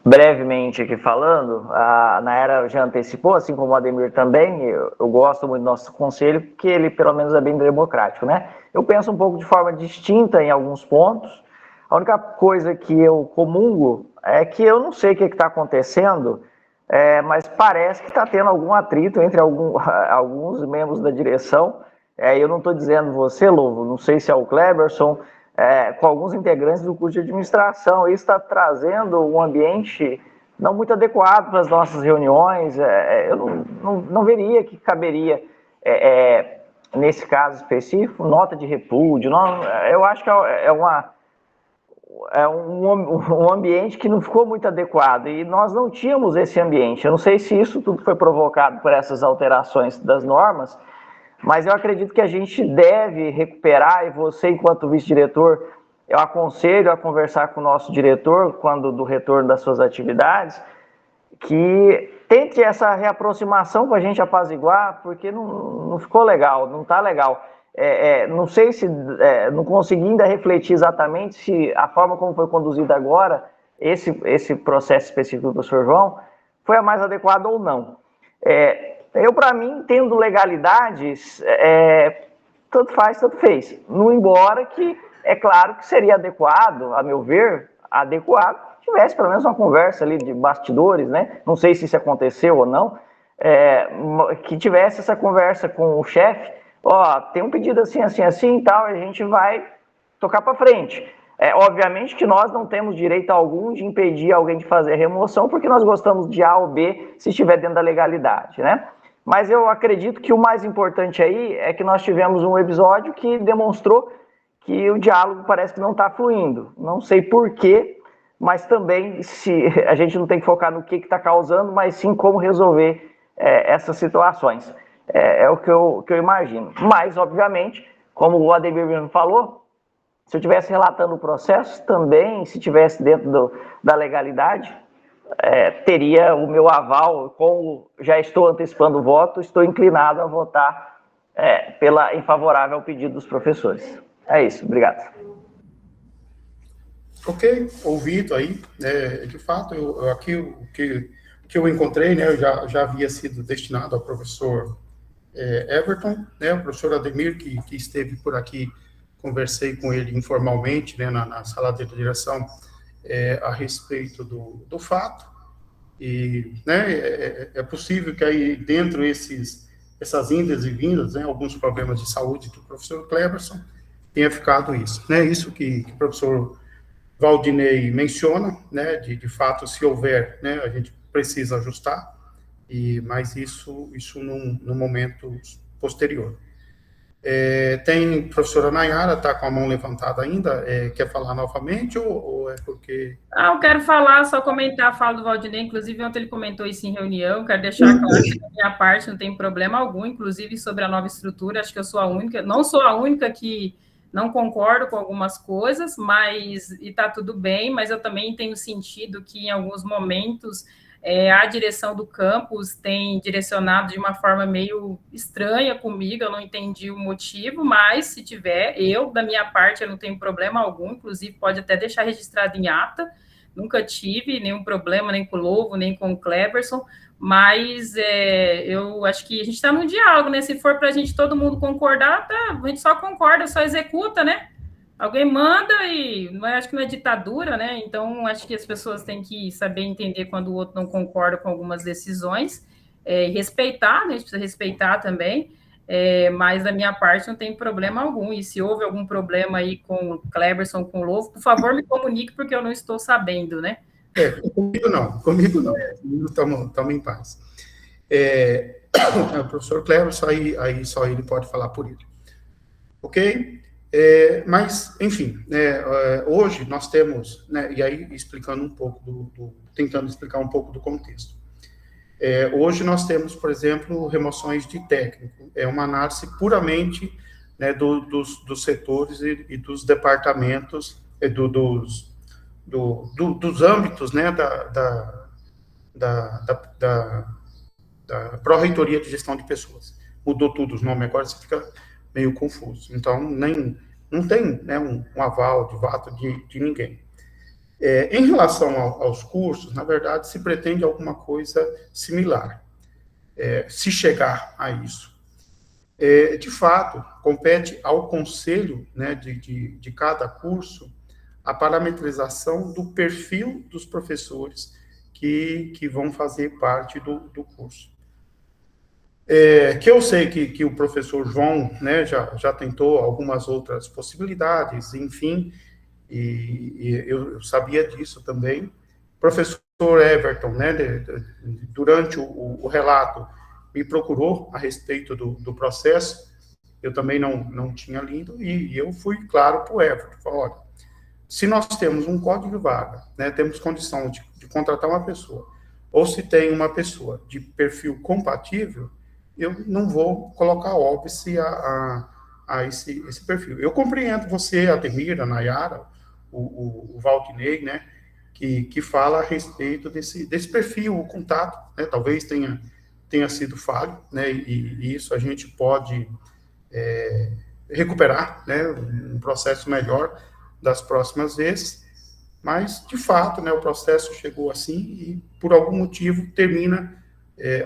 brevemente aqui falando, a Nayara já antecipou, assim como o Ademir também, eu gosto muito do nosso conselho, porque ele pelo menos é bem democrático, né? Eu penso um pouco de forma distinta em alguns pontos. A única coisa que eu comungo é que eu não sei o que está acontecendo, mas parece que está tendo algum atrito entre alguns membros da direção. Eu não estou dizendo você, Lovo, não sei se é o Cleberson, com alguns integrantes do curso de administração. Isso está trazendo um ambiente não muito adequado para as nossas reuniões. Eu não veria que caberia, nesse caso específico, nota de repúdio. Não, eu acho que é um ambiente que não ficou muito adequado, e nós não tínhamos esse ambiente. Eu não sei se isso tudo foi provocado por essas alterações das normas, mas eu acredito que a gente deve recuperar, e você, enquanto vice-diretor, eu aconselho a conversar com o nosso diretor, quando do retorno das suas atividades, que tente essa reaproximação para a gente apaziguar, porque não ficou legal, não está legal. Não sei se, não consegui ainda refletir exatamente se a forma como foi conduzida agora, esse processo específico do professor João, foi a mais adequada ou não. Eu, para mim, tendo legalidades, tanto faz, tanto fez. Não embora que, é claro que seria adequado, a meu ver, tivesse pelo menos uma conversa ali de bastidores, né? Não sei se isso aconteceu ou não, que tivesse essa conversa com o chefe. Tem um pedido assim, assim, assim e tal, e a gente vai tocar para frente. Obviamente que nós não temos direito algum de impedir alguém de fazer a remoção, porque nós gostamos de A ou B, se estiver dentro da legalidade, né? Mas eu acredito que o mais importante aí é que nós tivemos um episódio que demonstrou que o diálogo parece que não está fluindo. Não sei por quê, mas também a gente não tem que focar no que está causando, mas sim como resolver essas situações. É o que eu imagino. Mas, obviamente, como o Ademir mesmo falou, se eu estivesse relatando o processo, também, se estivesse dentro da legalidade, teria o meu aval. Como já estou antecipando o voto, estou inclinado a votar em favorável ao pedido dos professores. É isso, obrigado. Ok, ouvido aí, de fato, aqui o que eu encontrei, né, eu já havia sido destinado ao professor Everton, né, o professor Ademir, que esteve por aqui, conversei com ele informalmente, né, na sala de direção, a respeito do fato, e, né, é possível que aí dentro essas indas e vindas, né, alguns problemas de saúde do professor Cleberson, tenha ficado isso, né, isso que o professor Valdinei menciona, né, de fato, se houver, né, a gente precisa ajustar, mas isso num momento posterior. Tem a professora Nayara, está com a mão levantada ainda, quer falar novamente, ou é porque... Eu quero falar, só comentar a fala do Valdinei, inclusive ontem ele comentou isso em reunião, quero deixar claro que da minha parte não tem problema algum, inclusive sobre a nova estrutura, acho que eu sou a única, não sou a única que não concordo com algumas coisas, e está tudo bem, mas eu também tenho sentido que em alguns momentos a direção do campus tem direcionado de uma forma meio estranha comigo, eu não entendi o motivo, mas se tiver, da minha parte, eu não tenho problema algum, inclusive pode até deixar registrado em ata, nunca tive nenhum problema, nem com o Lovo, nem com o Cleberson, mas eu acho que a gente está num diálogo, né? Se for para a gente todo mundo concordar, a gente só concorda, só executa, né? Alguém manda e acho que não é ditadura, né? Então, acho que as pessoas têm que saber entender quando o outro não concorda com algumas decisões, e respeitar, né? A gente precisa respeitar também, mas da minha parte não tem problema algum. E se houve algum problema aí com o Cleberson, com o Lovo, por favor, me comunique, porque eu não estou sabendo, né? Comigo não, estamos em paz. O professor Cleberson, aí só ele pode falar por ele. Ok? Mas, enfim, hoje nós temos, né, e aí explicando um pouco tentando explicar um pouco do contexto. Hoje nós temos, por exemplo, remoções de técnico, uma análise puramente, né, dos setores e dos departamentos, dos âmbitos, né, da Pró-Reitoria de Gestão de Pessoas. Mudou tudo os nomes, agora você fica meio confuso. Então, não tem, né, um aval de voto de ninguém. Em relação aos cursos, na verdade, se pretende alguma coisa similar, se chegar a isso. De fato, compete ao conselho, né, de cada curso a parametrização do perfil dos professores que vão fazer parte do curso. Que eu sei que o professor João, né, já tentou algumas outras possibilidades, enfim, e eu sabia disso também. Professor Everton, né, durante o relato, me procurou a respeito do processo, eu também não tinha lido, e eu fui claro para o Everton, falei, olha, se nós temos um código de vaga, né, temos condição de contratar uma pessoa, ou se tem uma pessoa de perfil compatível, eu não vou colocar óbice a esse perfil. Eu compreendo você, a Ademir, a Nayara, o Valdinei, né, que fala a respeito desse perfil, o contato, né, talvez tenha sido falho, né, e isso a gente pode recuperar, né, um processo melhor das próximas vezes, mas, de fato, né, o processo chegou assim e, por algum motivo, termina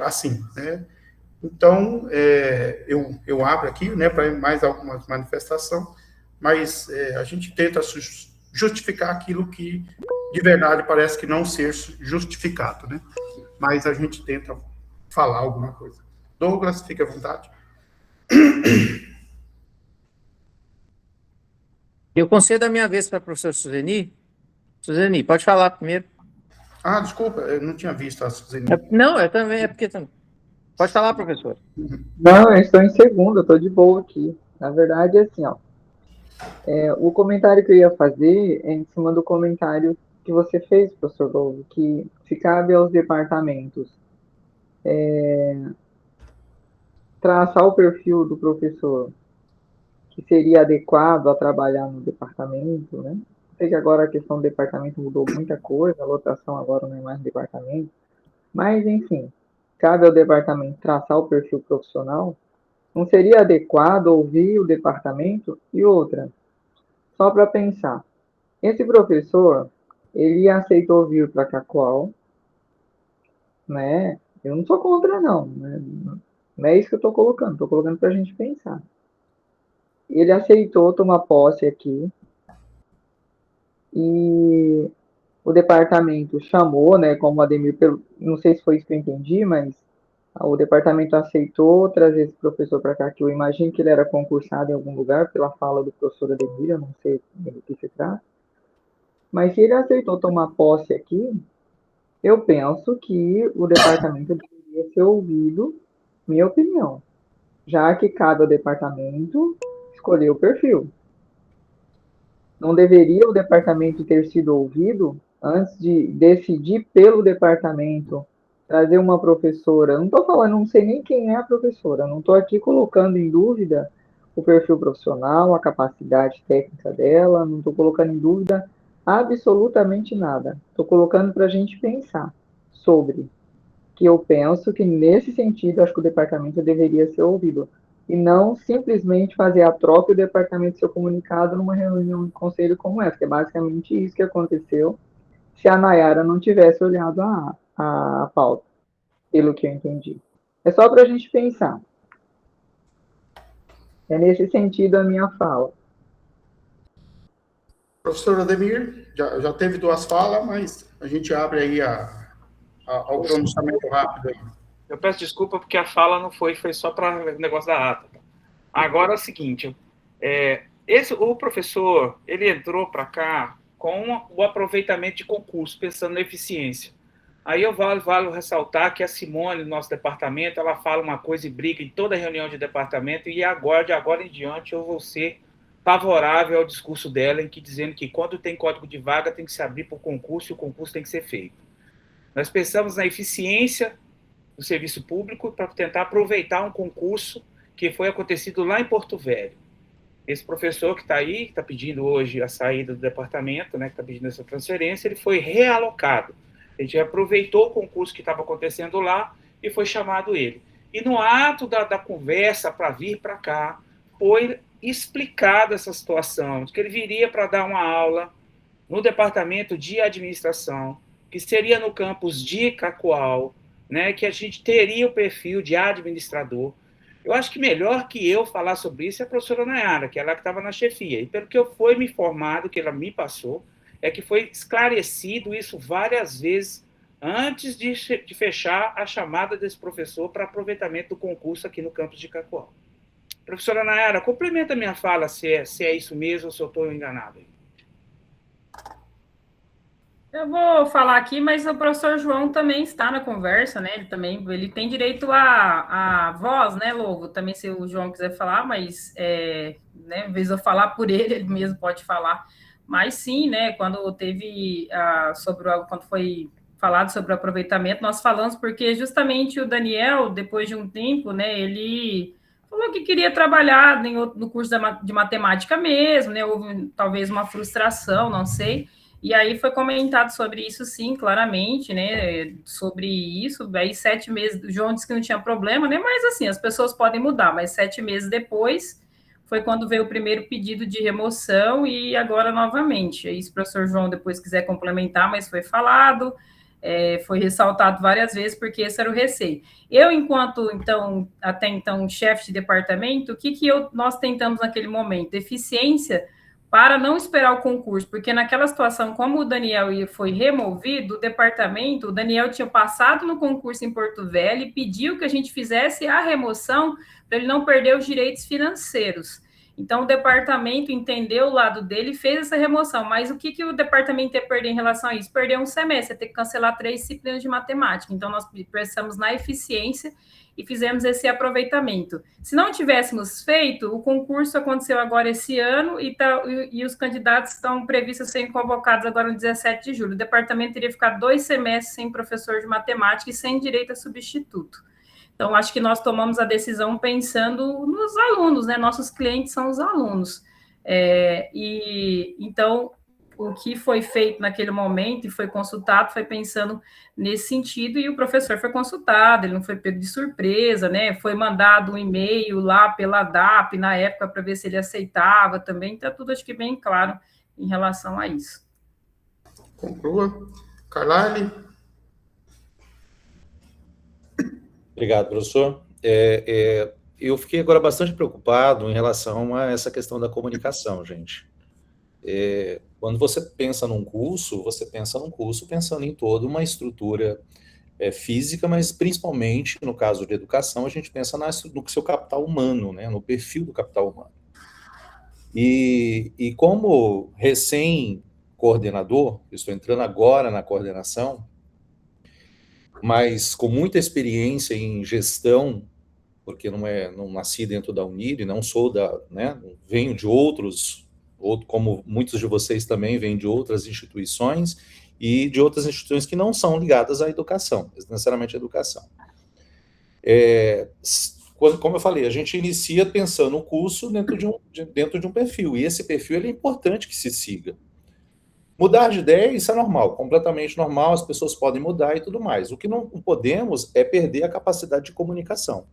assim, né. Então, eu abro aqui, né, para mais alguma manifestação, mas a gente tenta justificar aquilo que, de verdade, parece que não ser justificado, né? Mas a gente tenta falar alguma coisa. Douglas, fique à vontade. Eu concedo a minha vez para a professora Suzeni. Suzeni, pode falar primeiro. Ah, desculpa, eu não tinha visto a Suzeni. Não, eu também, é porque... Pode falar, professor. Não, eu estou em segundo, eu estou de boa aqui. Na verdade, assim, ó, o comentário que eu ia fazer é em cima do comentário que você fez, professor Goldo, que se cabe aos departamentos traçar o perfil do professor que seria adequado a trabalhar no departamento, né? Sei que agora a questão do departamento mudou muita coisa, a lotação agora não é mais departamento, mas, enfim, cabe ao departamento traçar o perfil profissional. Não seria adequado ouvir o departamento? E outra, só para pensar, esse professor, ele aceitou vir para Cacoal, né? Eu não sou contra, não, né? Não é isso que eu estou colocando para a gente pensar. Ele aceitou tomar posse aqui e o departamento chamou, né, como o Ademir, não sei se foi isso que eu entendi, mas o departamento aceitou trazer esse professor para cá, que eu imagino que ele era concursado em algum lugar, pela fala do professor Ademir, eu não sei do que se trata. Mas se ele aceitou tomar posse aqui, eu penso que o departamento deveria ser ouvido, minha opinião, já que cabe ao departamento escolher o perfil. Não deveria o departamento ter sido ouvido antes de decidir pelo departamento trazer uma professora? Não estou falando, não sei nem quem é a professora, não estou aqui colocando em dúvida o perfil profissional, a capacidade técnica dela, não estou colocando em dúvida absolutamente nada. Estou colocando para a gente pensar sobre, que eu penso que nesse sentido, acho que o departamento deveria ser ouvido, e não simplesmente fazer a troca e o departamento ser comunicado numa reunião de conselho como essa, que é basicamente isso que aconteceu se a Nayara não tivesse olhado a pauta, pelo que eu entendi. É só para a gente pensar. É nesse sentido a minha fala. Professor Ademir, já teve duas falas, mas a gente abre aí ao pronunciamento rápido aí. Eu peço desculpa porque a fala não foi só para o negócio da ata. Agora é o seguinte, o professor, ele entrou para cá com o aproveitamento de concurso, pensando na eficiência. Aí eu vale ressaltar que a Simone, do nosso departamento, ela fala uma coisa e briga em toda reunião de departamento, e agora, de agora em diante, eu vou ser favorável ao discurso dela, em que dizendo que quando tem código de vaga tem que se abrir para o concurso e o concurso tem que ser feito. Nós pensamos na eficiência do serviço público para tentar aproveitar um concurso que foi acontecido lá em Porto Velho. Esse professor que está aí, que está pedindo hoje a saída do departamento, né, que está pedindo essa transferência, ele foi realocado. A gente aproveitou o concurso que estava acontecendo lá e foi chamado ele. E no ato da conversa para vir para cá, foi explicada essa situação, de que ele viria para dar uma aula no departamento de administração, que seria no campus de Cacoal, né, que a gente teria o perfil de administrador, Eu acho que melhor que eu falar sobre isso é a professora Nayara, que é ela que estava na chefia. E pelo que eu fui me informado, que ela me passou, é que foi esclarecido isso várias vezes antes de fechar a chamada desse professor para aproveitamento do concurso aqui no campus de Cacoal. Professora Nayara, complementa a minha fala se é isso mesmo ou se eu estou enganado. Eu vou falar aqui, mas o professor João também está na conversa, né? Ele tem direito à voz, né, Logo? Também se o João quiser falar, mas né, em vez de eu falar por ele, ele mesmo pode falar. Mas sim, né? Quando teve quando foi falado sobre o aproveitamento, nós falamos porque justamente o Daniel, depois de um tempo, né, ele falou que queria trabalhar no curso de matemática mesmo, né? Houve talvez uma frustração, não sei. E aí foi comentado sobre isso, sim, claramente, né? Sobre isso. Aí 7 meses, o João disse que não tinha problema, né? Mas assim, as pessoas podem mudar, mas 7 meses depois foi quando veio o primeiro pedido de remoção e agora novamente. Aí, se o professor João depois quiser complementar, mas foi falado, foi ressaltado várias vezes, porque esse era o receio. Eu, enquanto, até então, chefe de departamento, o que nós tentamos naquele momento? Eficiência para não esperar o concurso, porque naquela situação, como o Daniel foi removido, o Daniel tinha passado no concurso em Porto Velho e pediu que a gente fizesse a remoção para ele não perder os direitos financeiros. Então, o departamento entendeu o lado dele e fez essa remoção. Mas o que o departamento ia perder em relação a isso? Perder um semestre, ia ter que cancelar 3 disciplinas de matemática. Então, nós pensamos na eficiência e fizemos esse aproveitamento. Se não tivéssemos feito, o concurso aconteceu agora esse ano e os candidatos estão previstos a serem convocados agora no 17 de julho. O departamento teria ficado 2 semestres sem professor de matemática e sem direito a substituto. Então, acho que nós tomamos a decisão pensando nos alunos, né? Nossos clientes são os alunos. Então, o que foi feito naquele momento e foi consultado foi pensando nesse sentido, e o professor foi consultado, ele não foi pego de surpresa, né? Foi mandado um e-mail lá pela DAP na época para ver se ele aceitava também, então tudo acho que bem claro em relação a isso. Conclua. Carlyle. Obrigado, professor. Eu fiquei agora bastante preocupado em relação a essa questão da comunicação, gente. Quando você pensa num curso, você pensa num curso pensando em toda uma estrutura física, mas principalmente, no caso de educação, a gente pensa no seu capital humano, né, no perfil do capital humano. E como recém-coordenador, estou entrando agora na coordenação, mas com muita experiência em gestão, porque não nasci dentro da Unir, não sou venho de como muitos de vocês também vêm de outras instituições, e de outras instituições que não são ligadas à educação, necessariamente à educação. Como eu falei, a gente inicia pensando o curso dentro de um perfil, e esse perfil é importante que se siga. Mudar de ideia, isso é normal, completamente normal, as pessoas podem mudar e tudo mais. O que não podemos é perder a capacidade de comunicação.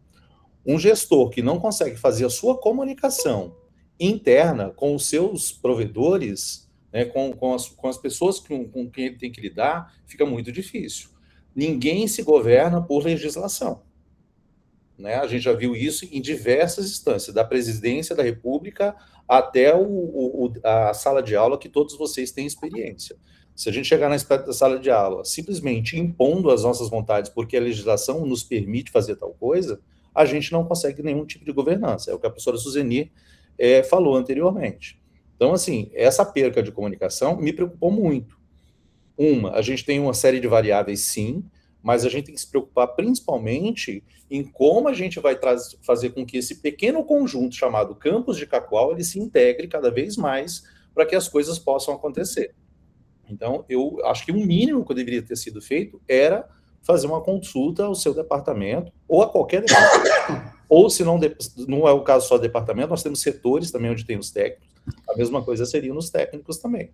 Um gestor que não consegue fazer a sua comunicação interna com os seus provedores, né, com as pessoas com quem ele tem que lidar, fica muito difícil. Ninguém se governa por legislação. Né? A gente já viu isso em diversas instâncias, da presidência da República até a sala de aula, que todos vocês têm experiência. Se a gente chegar na sala de aula simplesmente impondo as nossas vontades porque a legislação nos permite fazer tal coisa, a gente não consegue nenhum tipo de governança. É o que a professora Suzeni falou anteriormente. Então, assim, essa perca de comunicação me preocupou muito. A gente tem uma série de variáveis, sim, mas a gente tem que se preocupar principalmente em como a gente vai fazer com que esse pequeno conjunto chamado Campus de Cacoal, ele se integre cada vez mais para que as coisas possam acontecer. Então, eu acho que o mínimo que deveria ter sido feito era fazer uma consulta ao seu departamento, ou a qualquer departamento, ou se não é o caso só do departamento, nós temos setores também onde tem os técnicos, a mesma coisa seria nos técnicos também.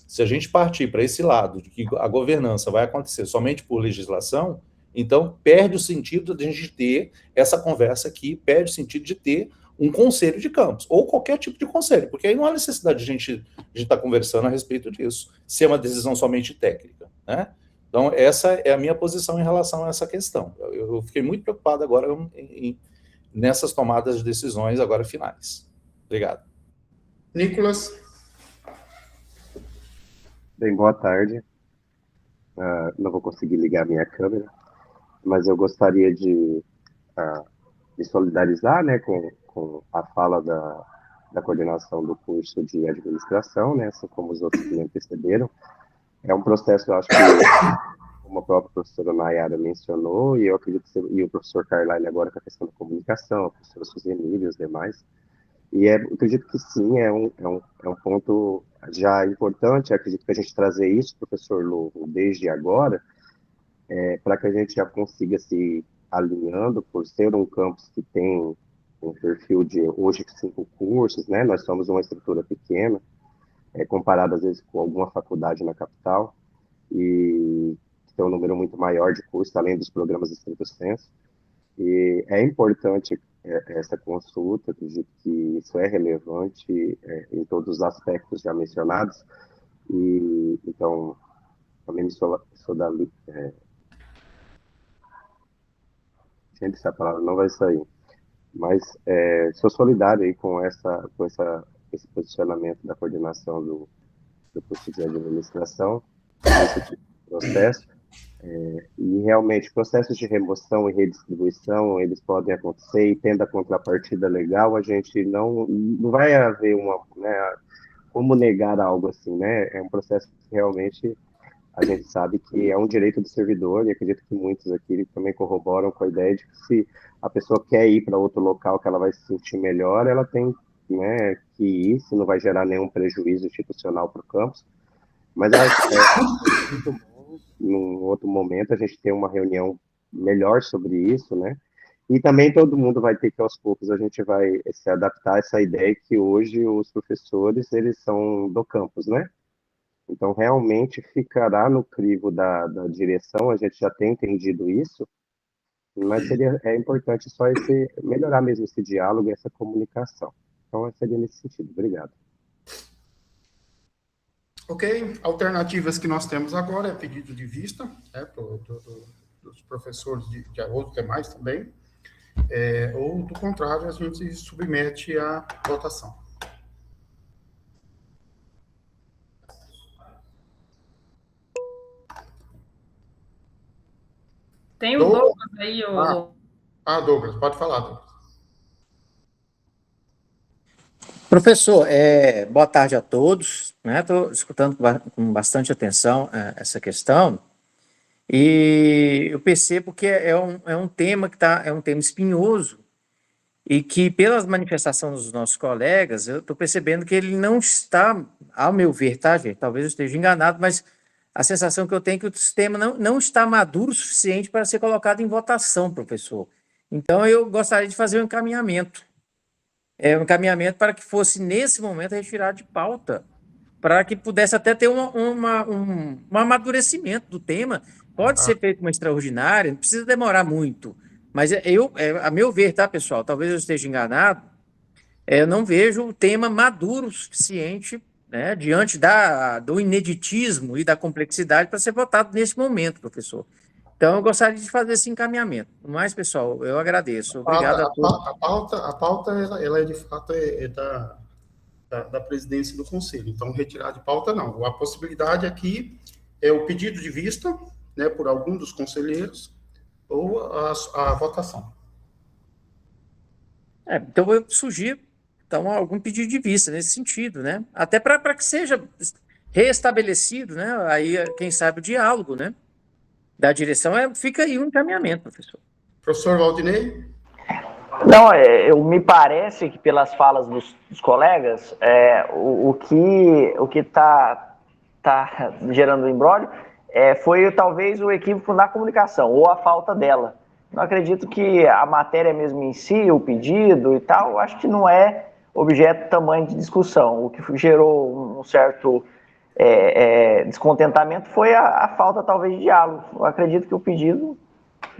Se a gente partir para esse lado, de que a governança vai acontecer somente por legislação, então perde o sentido de a gente ter essa conversa aqui, perde o sentido de ter um conselho de campus, ou qualquer tipo de conselho, porque aí não há necessidade de a gente estar conversando a respeito disso, se é uma decisão somente técnica, né? Então, essa é a minha posição em relação a essa questão. Eu fiquei muito preocupado agora nessas tomadas de decisões agora finais. Obrigado. Nicolas? Bem, boa tarde. Não vou conseguir ligar minha câmera, mas eu gostaria de solidarizar, né, com a fala da coordenação do curso de administração, né, assim como os outros que me antecederam. É um processo, eu acho que, como a própria professora Nayara mencionou, e eu acredito que e o professor Carlyle agora com a questão da comunicação, a professora Suzeni e os demais, e eu acredito que sim, é um ponto já importante, acredito que a gente trazer isso, professor Lobo, desde agora, para que a gente já consiga se alinhando, por ser um campus que tem um perfil de, hoje, 5 cursos, né, nós somos uma estrutura pequena, comparado às vezes com alguma faculdade na capital, e tem um número muito maior de cursos, além dos programas estrito sensu, e é importante essa consulta, acredito que isso é relevante em todos os aspectos já mencionados, e então também gente, essa palavra não vai sair, mas sou solidário aí com esse posicionamento da coordenação do curso de administração, esse tipo de processo, e realmente processos de remoção e redistribuição, eles podem acontecer, e tendo a contrapartida legal, a gente não vai haver como negar algo assim, né? É um processo que realmente a gente sabe que é um direito do servidor, e acredito que muitos aqui também corroboram com a ideia de que se a pessoa quer ir para outro local que ela vai se sentir melhor, ela tem, né, que ir, se não vai gerar nenhum prejuízo institucional para o campus. Mas eu acho que é muito bom, num outro momento, a gente ter uma reunião melhor sobre isso, né? E também todo mundo vai ter que, aos poucos, a gente vai se adaptar a essa ideia que hoje os professores, eles são do campus, né? Então, realmente ficará no crivo da direção, a gente já tem entendido isso, mas é importante só melhorar mesmo esse diálogo e essa comunicação. Então, seria nesse sentido. Obrigado. Ok, alternativas que nós temos agora é pedido de vista, né, dos professores de outros demais também, ou, do contrário, a gente submete à votação. Tem o Douglas aí, Douglas, pode falar, Douglas. Professor, boa tarde a todos, né? Estou escutando com bastante atenção essa questão, e eu percebo que é um tema que é um tema espinhoso, e que, pelas manifestações dos nossos colegas, eu estou percebendo que ele não está, ao meu ver, tá, gente? Talvez eu esteja enganado, mas a sensação que eu tenho é que o sistema não está maduro o suficiente para ser colocado em votação, professor. Então, eu gostaria de fazer um encaminhamento para que fosse, nesse momento, retirado de pauta, para que pudesse até ter um amadurecimento do tema. Pode ser feito uma extraordinária, não precisa demorar muito, mas a meu ver, tá, pessoal, talvez eu esteja enganado, eu não vejo o tema maduro o suficiente, né, diante do ineditismo e da complexidade para ser votado nesse momento, professor. Então, eu gostaria de fazer esse encaminhamento. No mais, pessoal, eu agradeço. Obrigado a todos. A pauta ela de fato, da presidência do Conselho. Então, retirar de pauta, não. A possibilidade aqui é o pedido de vista, né, por algum dos conselheiros, ou a votação. Então, eu sugiro algum pedido de vista nesse sentido, né? Até para que seja reestabelecido, né? Aí, quem sabe, o diálogo, né? Da direção, fica aí um encaminhamento, professor. Professor Valdinei? Não, me parece que, pelas falas dos colegas, o que está gerando imbróglio foi talvez o equívoco na comunicação, ou a falta dela. Não acredito que a matéria mesmo em si, o pedido e tal, acho que não é objeto tamanho de discussão. O que gerou um certo descontentamento foi a falta, talvez, de diálogo. Eu acredito que o pedido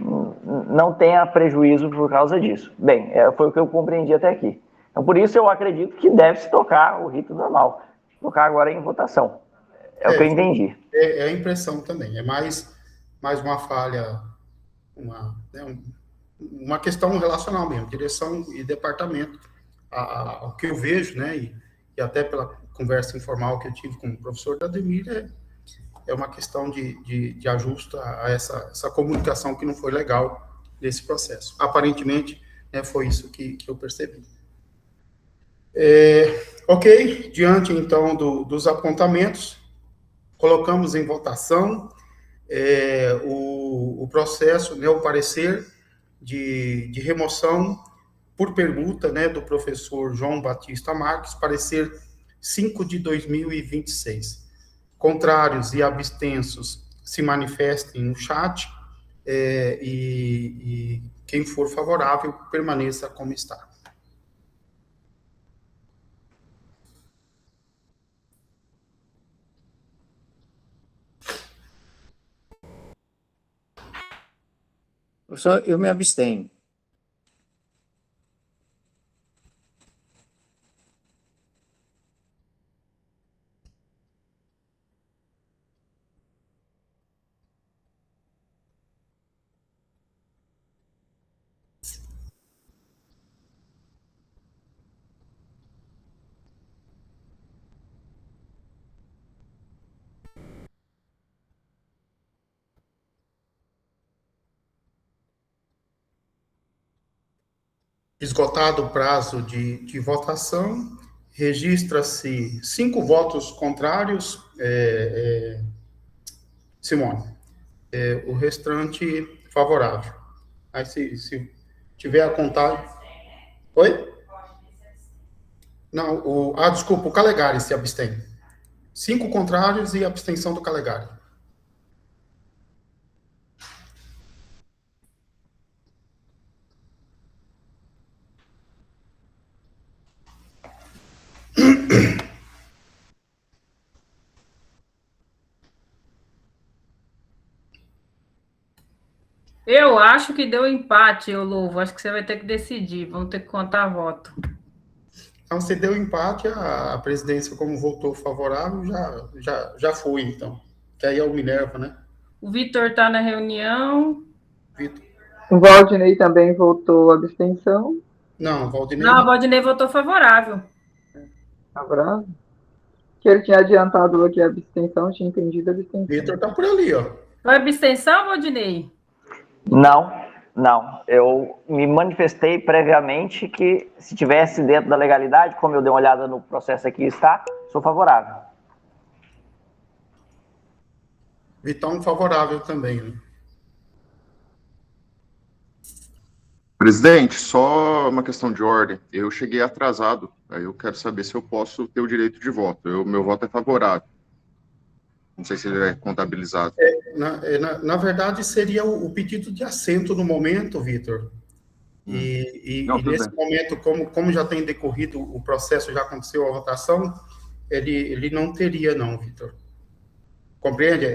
não tenha prejuízo por causa disso. Bem, foi o que eu compreendi até aqui. Então, por isso, eu acredito que deve-se tocar o rito normal. Tocar agora em votação. É o que eu entendi. É a impressão também. É mais uma falha, uma questão relacional mesmo, direção e departamento. O que eu vejo, né, e até pela conversa informal que eu tive com o professor Ademir, é uma questão de ajuste a essa comunicação que não foi legal nesse processo. Aparentemente, né, foi isso que eu percebi. Ok, diante, então, dos apontamentos, colocamos em votação o processo, né, o parecer de remoção por permuta, né, do professor João Batista Marques, parecer 5 de 2026. Contrários e abstensos se manifestem no chat, e quem for favorável permaneça como está. Professor, eu me abstenho. Esgotado o prazo de votação, registra-se 5 votos contrários, Simone. O restante favorável. Aí, se tiver a contagem... Oi? Não, desculpa, o Calegari se abstém. 5 contrários e abstenção do Calegari. Eu acho que deu empate, eu Louvo. Acho que você vai ter que decidir. Vamos ter que contar voto. Então, se deu empate, a presidência, como votou favorável, já foi, então. Que aí é o Minerva, né? O Vitor está na reunião. Vitor. O Valdinei também votou abstenção. Não, Valdinei... Não, o Valdinei votou favorável. Favorável. Que ele tinha adiantado aqui a abstenção, tinha entendido a abstenção. Vitor está por ali, ó. Foi abstenção, Valdinei? Não. Eu me manifestei previamente que, se tivesse dentro da legalidade, como eu dei uma olhada no processo aqui está, sou favorável. Vitão favorável também, né? Presidente, só uma questão de ordem. Eu cheguei atrasado, aí eu quero saber se eu posso ter o direito de voto. Meu voto é favorável. Não sei se ele é contabilizado. Na verdade, seria o pedido de assento no momento, Vitor. E nesse momento, como já tem decorrido o processo, já aconteceu a votação, ele não teria, não, Vitor. Compreende?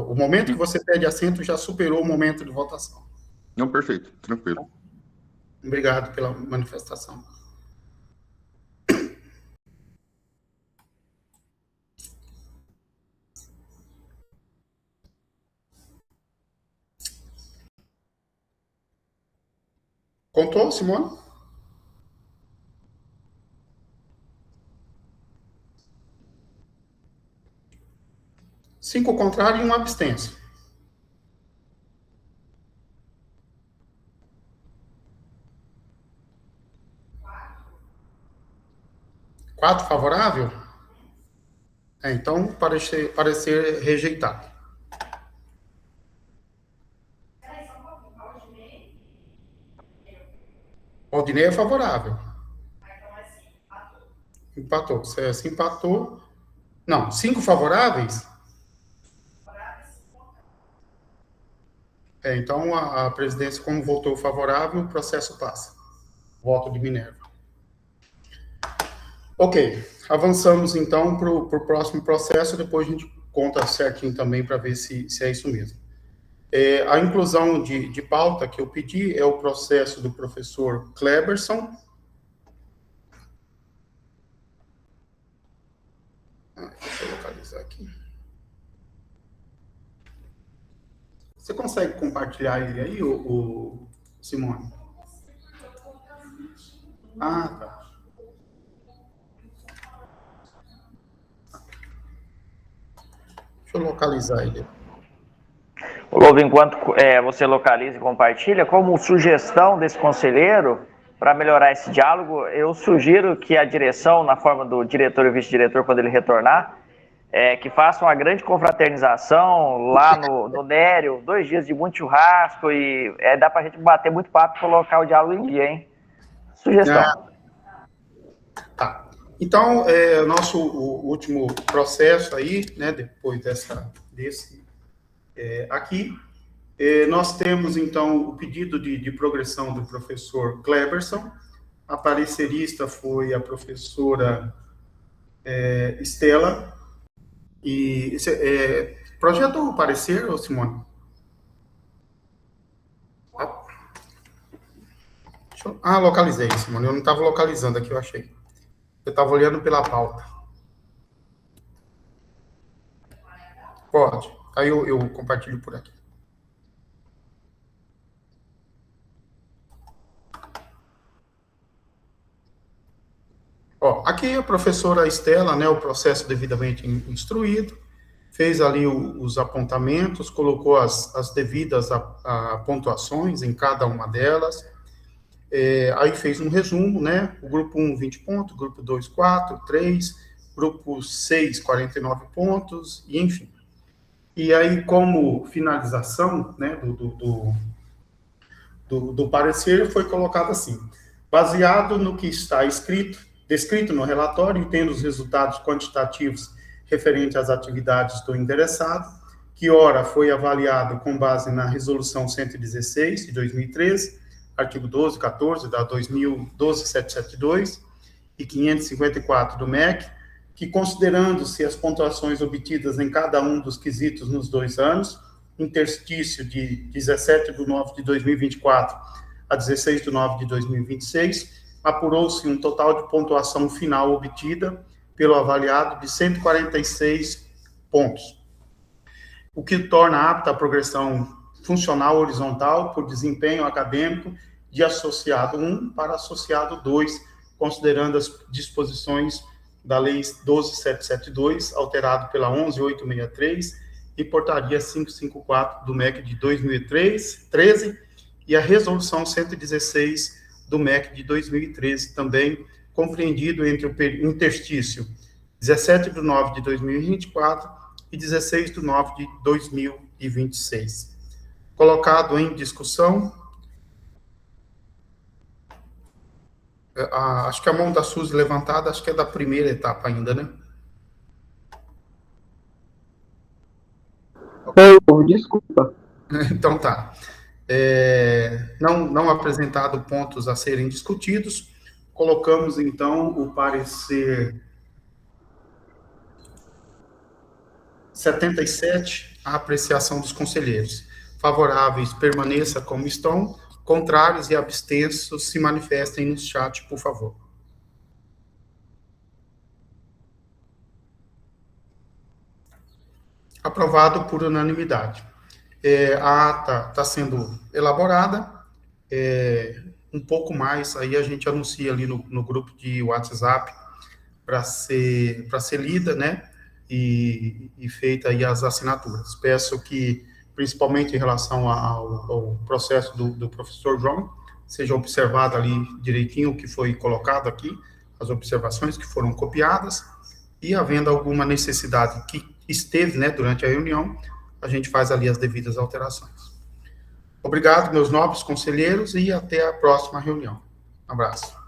O momento que você pede assento já superou o momento de votação. Não, perfeito, tranquilo. Obrigado pela manifestação. Contou, Simone? Cinco contrários e um abstenção. Quatro favorável? Então, parecer rejeitado. Valdinei é favorável. Empatou. Se empatou... Não, 5 favoráveis? Então, a presidência, como votou favorável, o processo passa. Voto de Minerva. Ok, avançamos então para o próximo processo, depois a gente conta certinho também para ver se é isso mesmo. A inclusão de pauta que eu pedi é o processo do professor Kleberson. Deixa eu localizar aqui. Você consegue compartilhar ele aí, Simone. Ah, tá. Deixa eu localizar ele. Louvo, enquanto você localiza e compartilha, como sugestão desse conselheiro, para melhorar esse diálogo, eu sugiro que a direção, na forma do diretor e vice-diretor, quando ele retornar, que faça uma grande confraternização lá no Nério, 2 dias de muito churrasco, e dá para a gente bater muito papo e colocar o diálogo em dia, hein? Sugestão. Tá. Então, nosso último processo aí, né, depois desse aqui, nós temos, então, o pedido de progressão do professor Kleberson. A parecerista foi a professora Estela. E projetou o parecer, Simone? Localizei, Simone. Eu não estava localizando aqui, eu achei. Eu estava olhando pela pauta. Pode. Aí eu compartilho por aqui. Aqui a professora Estela, né, o processo devidamente instruído, fez ali os apontamentos, colocou as devidas pontuações em cada uma delas, aí fez um resumo, né, o grupo 1, 20 pontos, grupo 2, 4, 3, grupo 6, 49 pontos, e enfim. E aí, como finalização, né, do parecer, foi colocado assim: baseado no que está descrito no relatório e tendo os resultados quantitativos referentes às atividades do interessado, que ora foi avaliado com base na Resolução 116, de 2013, artigo 12, 14, da 2012-772 e 554 do MEC, que, considerando-se as pontuações obtidas em cada um dos quesitos nos 2 anos, interstício de 17/9/2024 a 16/9/2026, apurou-se um total de pontuação final obtida pelo avaliado de 146 pontos, o que torna apta a progressão funcional horizontal por desempenho acadêmico de associado 1 para associado 2, considerando as disposições da Lei 12.772, alterado pela 11.863 e Portaria 554 do MEC de 2013, e a Resolução 116 do MEC de 2013, também compreendido entre o interstício 17/9/2024 e 16/9/2026. Colocado em discussão, acho que a mão da Suzy levantada, acho que é da primeira etapa ainda, né? Desculpa. Então tá. Não apresentado pontos a serem discutidos, colocamos então o parecer 77, a apreciação dos conselheiros. Favoráveis, permaneça como estão. Contrários e abstensos, se manifestem no chat, por favor. Aprovado por unanimidade. A ata está sendo elaborada, um pouco mais, aí a gente anuncia ali no grupo de WhatsApp para ser lida, né, e feita aí as assinaturas. Peço que, principalmente em relação ao processo do professor João, seja observado ali direitinho o que foi colocado aqui, as observações que foram copiadas, e havendo alguma necessidade que esteve, né, durante a reunião, a gente faz ali as devidas alterações. Obrigado, meus nobres conselheiros, e até a próxima reunião. Um abraço.